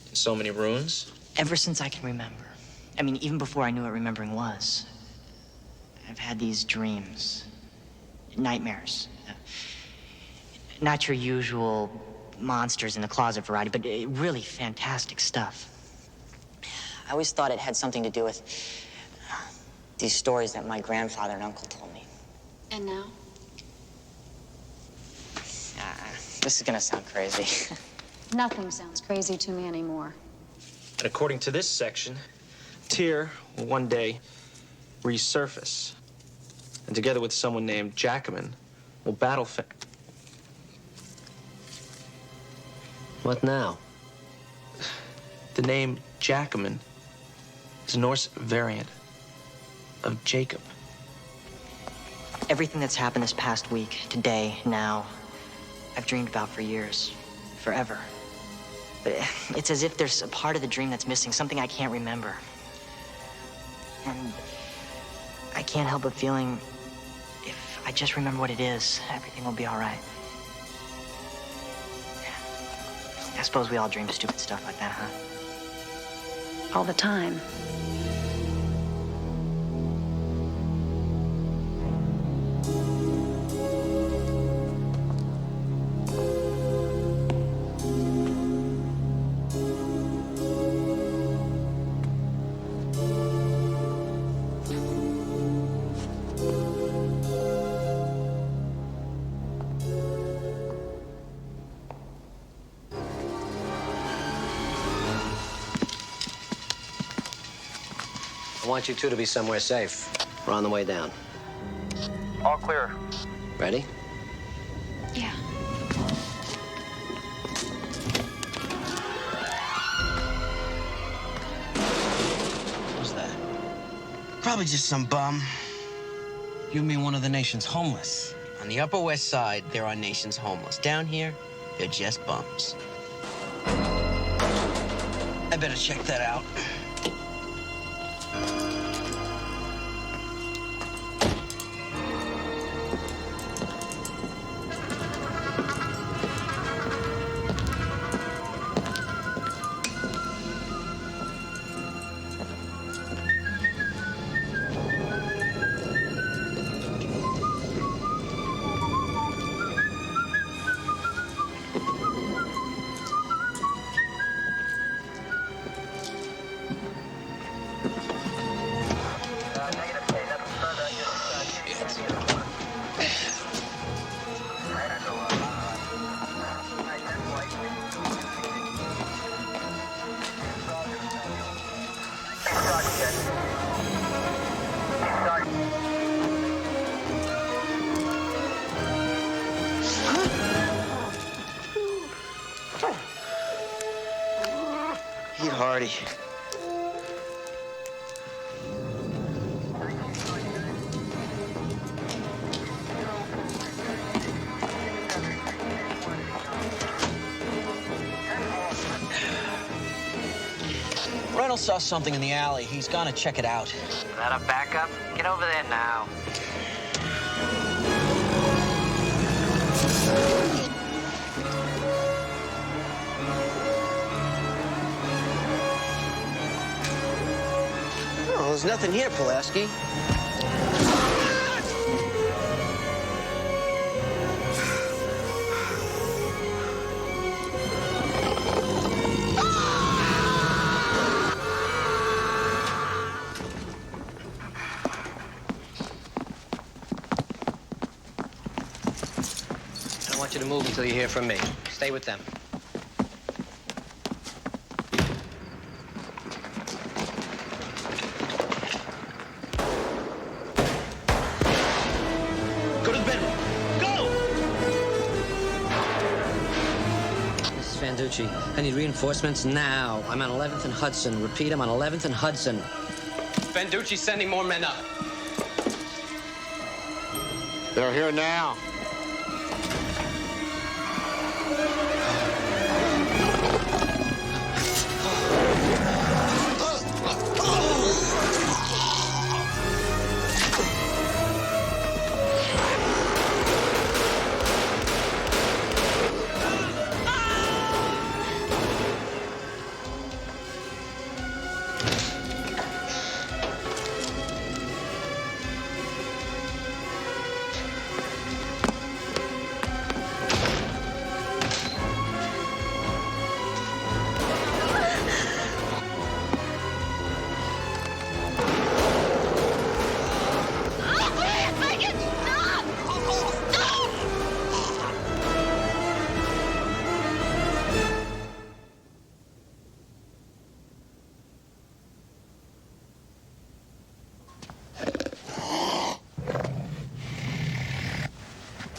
In so many runes. Ever since I can remember. I mean, even before I knew what remembering was. I've had these dreams. Nightmares. Not your usual monsters in the closet variety, but really fantastic stuff. I always thought it had something to do with these stories that my grandfather and uncle told me. And now? This is gonna sound crazy. Nothing sounds crazy to me anymore. And according to this section, Tyr will one day resurface. And together with someone named Jackaman, will battle What now? The name Jackaman is a Norse variant of Jacob. Everything that's happened this past week, today, now, I've dreamed about for years, forever. But it's as if there's a part of the dream that's missing, something I can't remember. And I can't help but feeling if I just remember what it is, everything will be all right. I suppose we all dream stupid stuff like that, huh? All the time. I want you two to be somewhere safe. We're on the way down. All clear. Ready? Yeah. Who's that? Probably just some bum. You mean one of the nation's homeless? On the Upper West Side, there are nation's homeless. Down here, they're just bums. I better check that out. Eat hearty. Reynolds saw something in the alley. He's gonna check it out. Is that a backup? Get over there now. Oh, there's nothing here, Pulaski. I don't want you to move until you hear from me. Stay with them. Go to the bedroom. Go! Mrs. Fanducci, I need reinforcements now. I'm on 11th and Hudson. Repeat, I'm on 11th and Hudson. Fanducci's sending more men up. They're here now.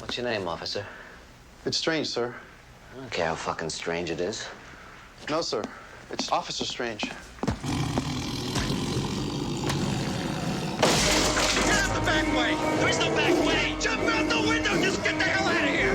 What's your name, officer? It's Strange, sir. I don't care how fucking strange it is. No, sir. It's Officer Strange. Get out the back way! There is no back way! Jump out the window! Just get the hell out of here!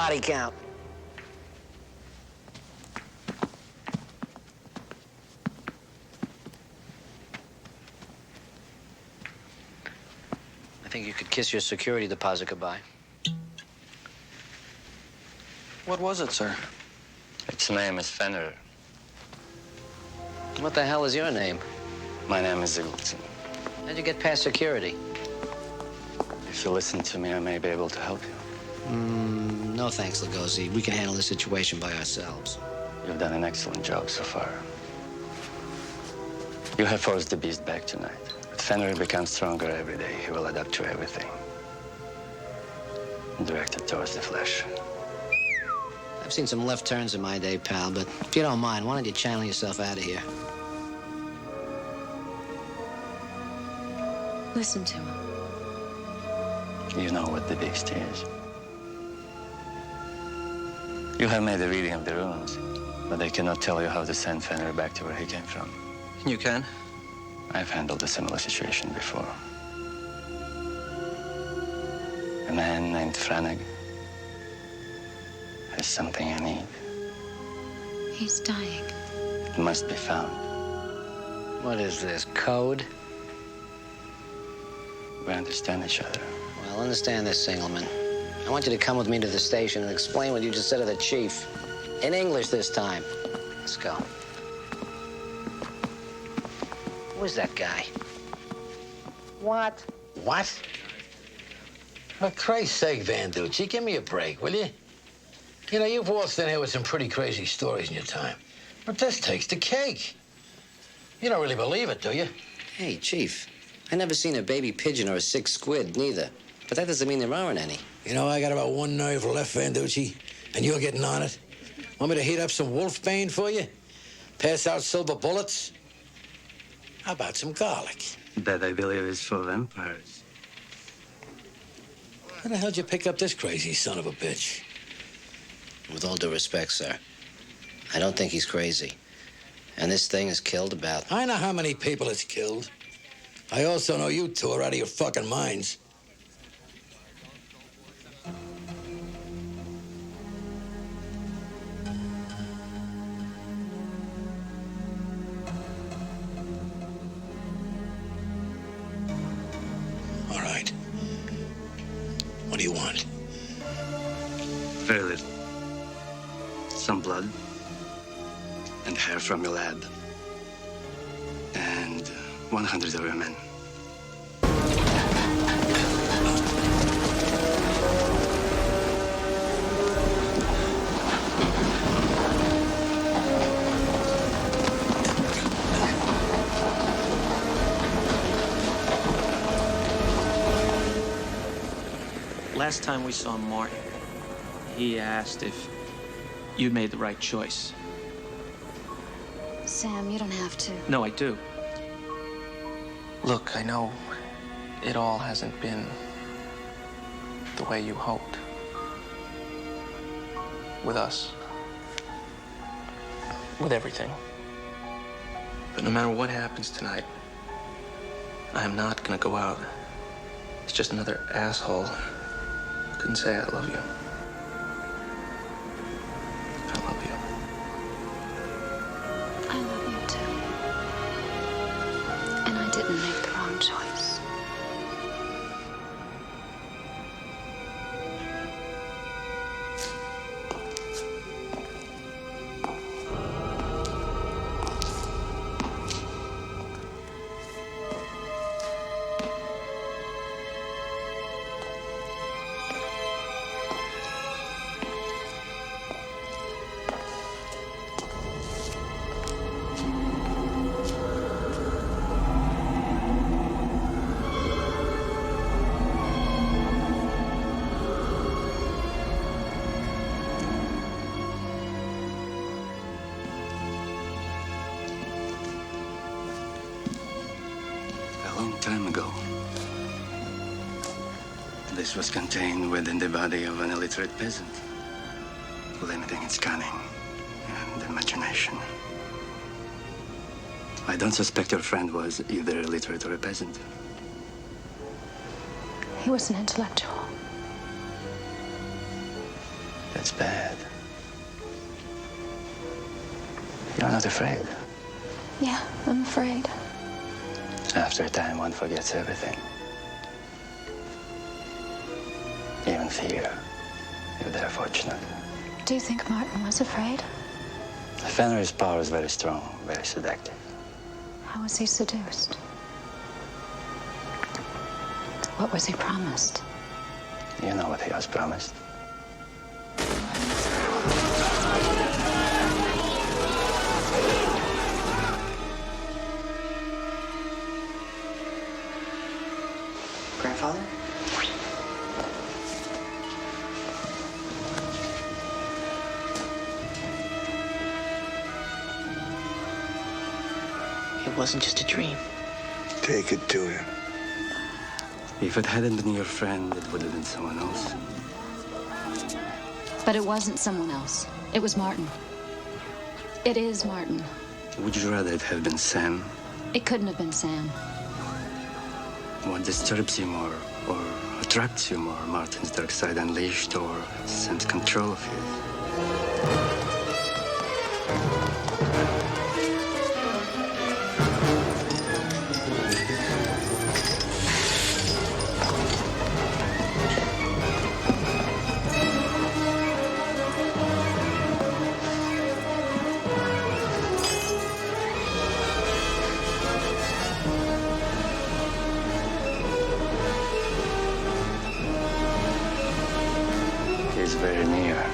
body count. I think you could kiss your security deposit goodbye. What was it, sir? Its name is Fenner. What the hell is your name? My name is Ziggleton. How'd you get past security? If you listen to me, I may be able to help you. No thanks, Lugosi. We can handle the situation by ourselves. You've done an excellent job so far. You have forced the beast back tonight. But Fenrir becomes stronger every day. He will adapt to everything. Directed towards the flesh. I've seen some left turns in my day, pal, but if you don't mind, why don't you channel yourself out of here? Listen to him. You know what the beast is. You have made a reading of the runes, but they cannot tell you how to send Fenrir back to where he came from. You can? I've handled a similar situation before. A man named Frannig has something I need. He's dying. It must be found. What is this, code? We understand each other. Well, understand this, Singleman. I want you to come with me to the station and explain what you just said to the chief. In English this time. Let's go. Who is that guy? What? What? For Christ's sake, Vanducci, give me a break, will you? You know, you've waltzed in here with some pretty crazy stories in your time. But this takes the cake. You don't really believe it, do you? Hey, Chief. I never seen a baby pigeon or a sick squid, neither. But that doesn't mean there aren't any. You know, I got about one nerve left, Vanducci, and you're getting on it. Want me to heat up some wolfbane for you? Pass out silver bullets? How about some garlic? That, I believe, is for vampires. Where the hell'd you pick up this crazy son of a bitch? With all due respect, sir, I don't think he's crazy. And this thing has killed about... I know how many people it's killed. I also know you two are out of your fucking minds. All right. What do you want? Very little. Some blood and hair from your lab. And 100 of your men. Last time we saw Martin, he asked if you'd made the right choice. Sam, you don't have to. No, I do. Look, I know it all hasn't been the way you hoped. With us. With everything. But no matter what happens tonight, I am not gonna go out. It's just another asshole who couldn't say I love you. I love you. I love you too. And I didn't make the wrong choice. A long time ago, this was contained within the body of an illiterate peasant, limiting its cunning and imagination. I don't suspect your friend was either illiterate or a peasant. He was an intellectual. That's bad. You're not afraid. Yeah, I'm afraid. After a time, one forgets everything. Even fear, if they're fortunate. Do you think Martin was afraid? Fenrir's power is very strong, very seductive. How was he seduced? What was he promised? You know what he was promised. Grandfather? It wasn't just a dream. Take it to him. If it hadn't been your friend, it would have been someone else. But it wasn't someone else. It was Martin. It is Martin. Would you rather it have been Sam? It couldn't have been Sam. What disturbs you more, or attracts you more? Martin's dark side unleashed, or Sam's control of you? He's very near.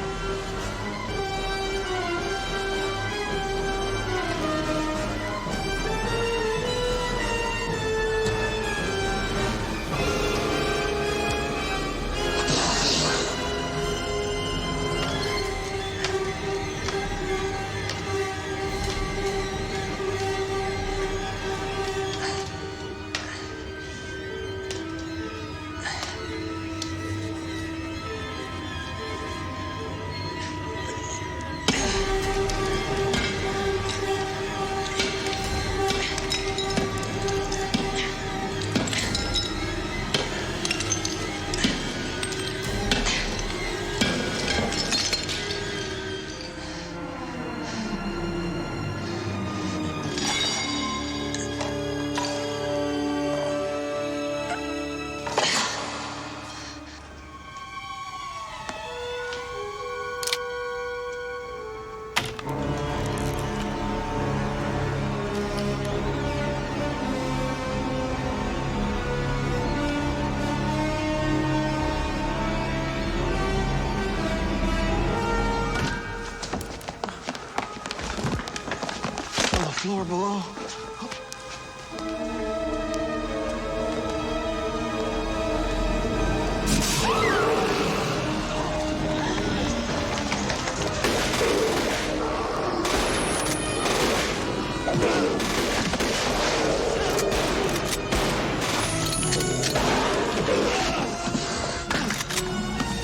Floor below.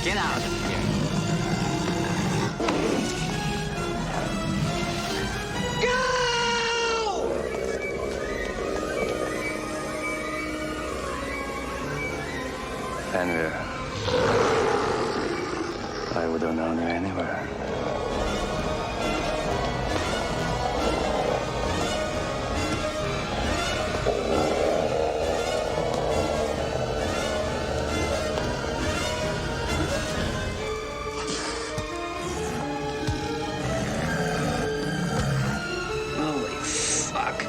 Get out of here. Fenrir. I would have known you anywhere. Holy fuck.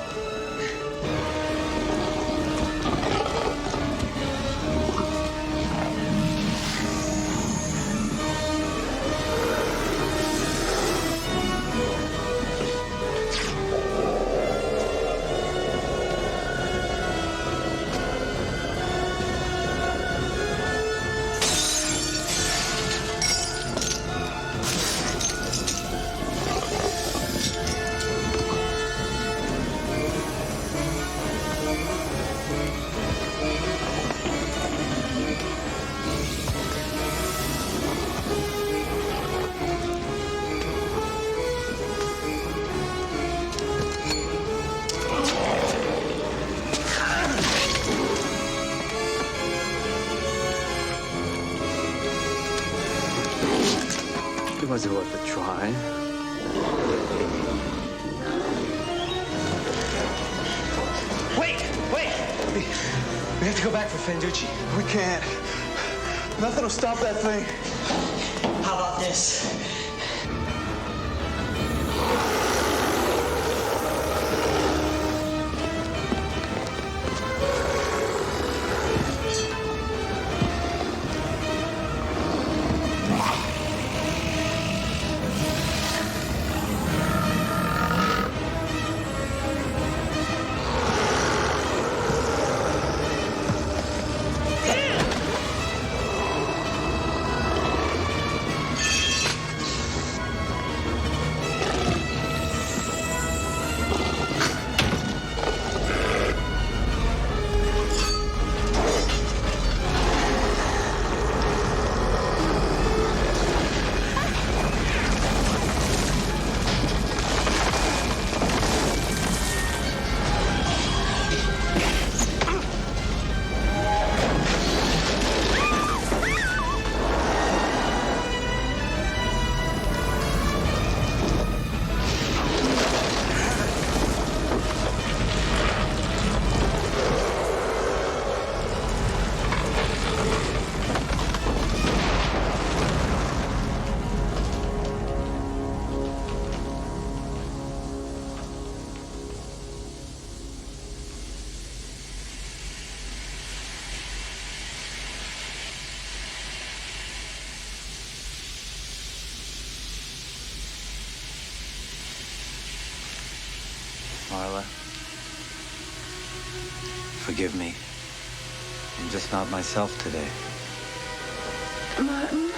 Was it worth a try? Wait! We have to go back for Fenducci. We can't. Nothing will stop that thing. How about this? Marla, forgive me. I'm just not myself today. Martin?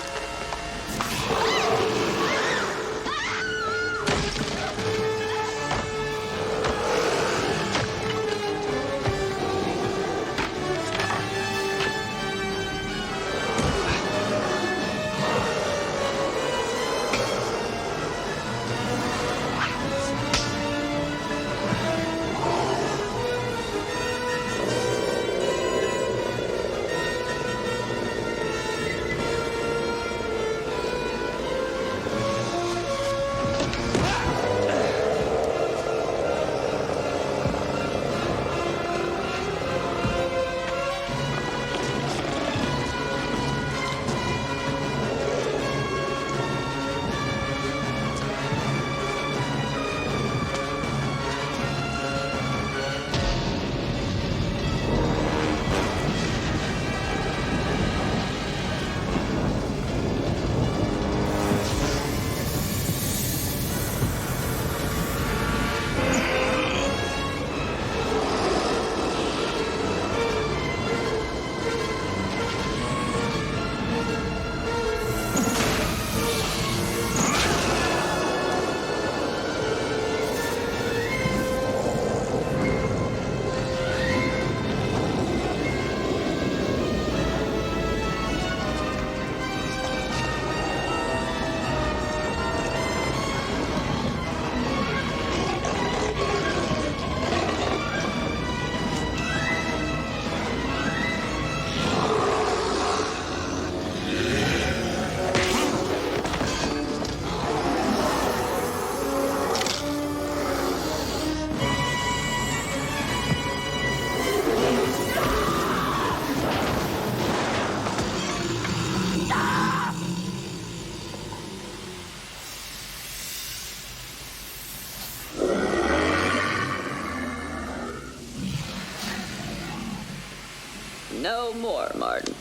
No more, Martin.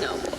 No more.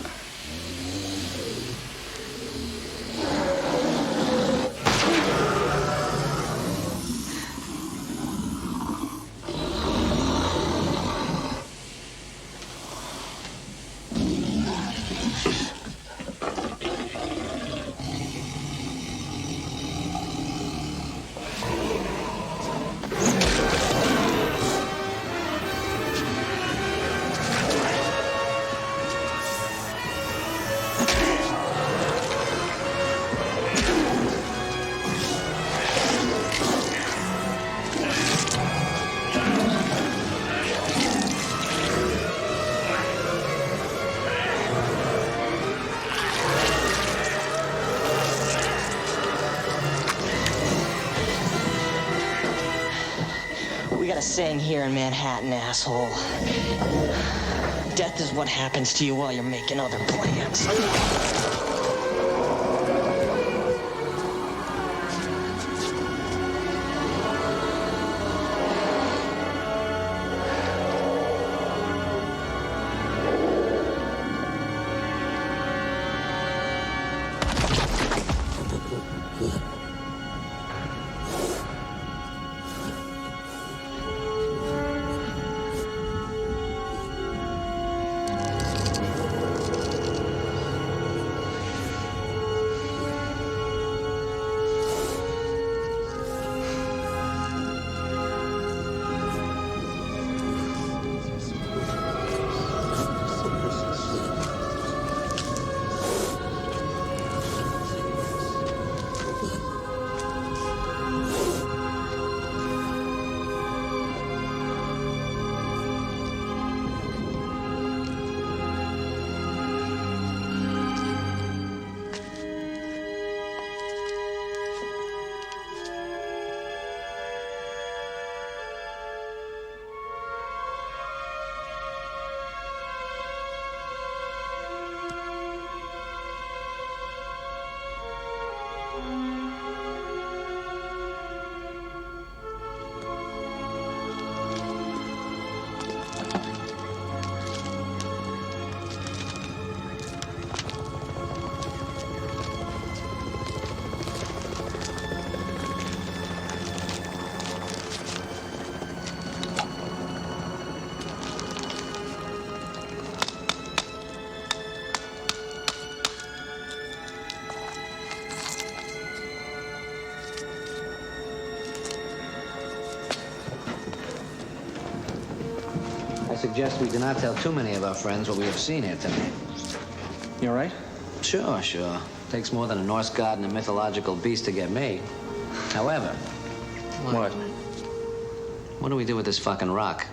a saying here in Manhattan, asshole. Death is what happens to you while you're making other plans. I suggest we do not tell too many of our friends what we have seen here tonight. You all right? Sure, sure. Takes more than a Norse god and a mythological beast to get me. However... What? What do we do with this fucking rock?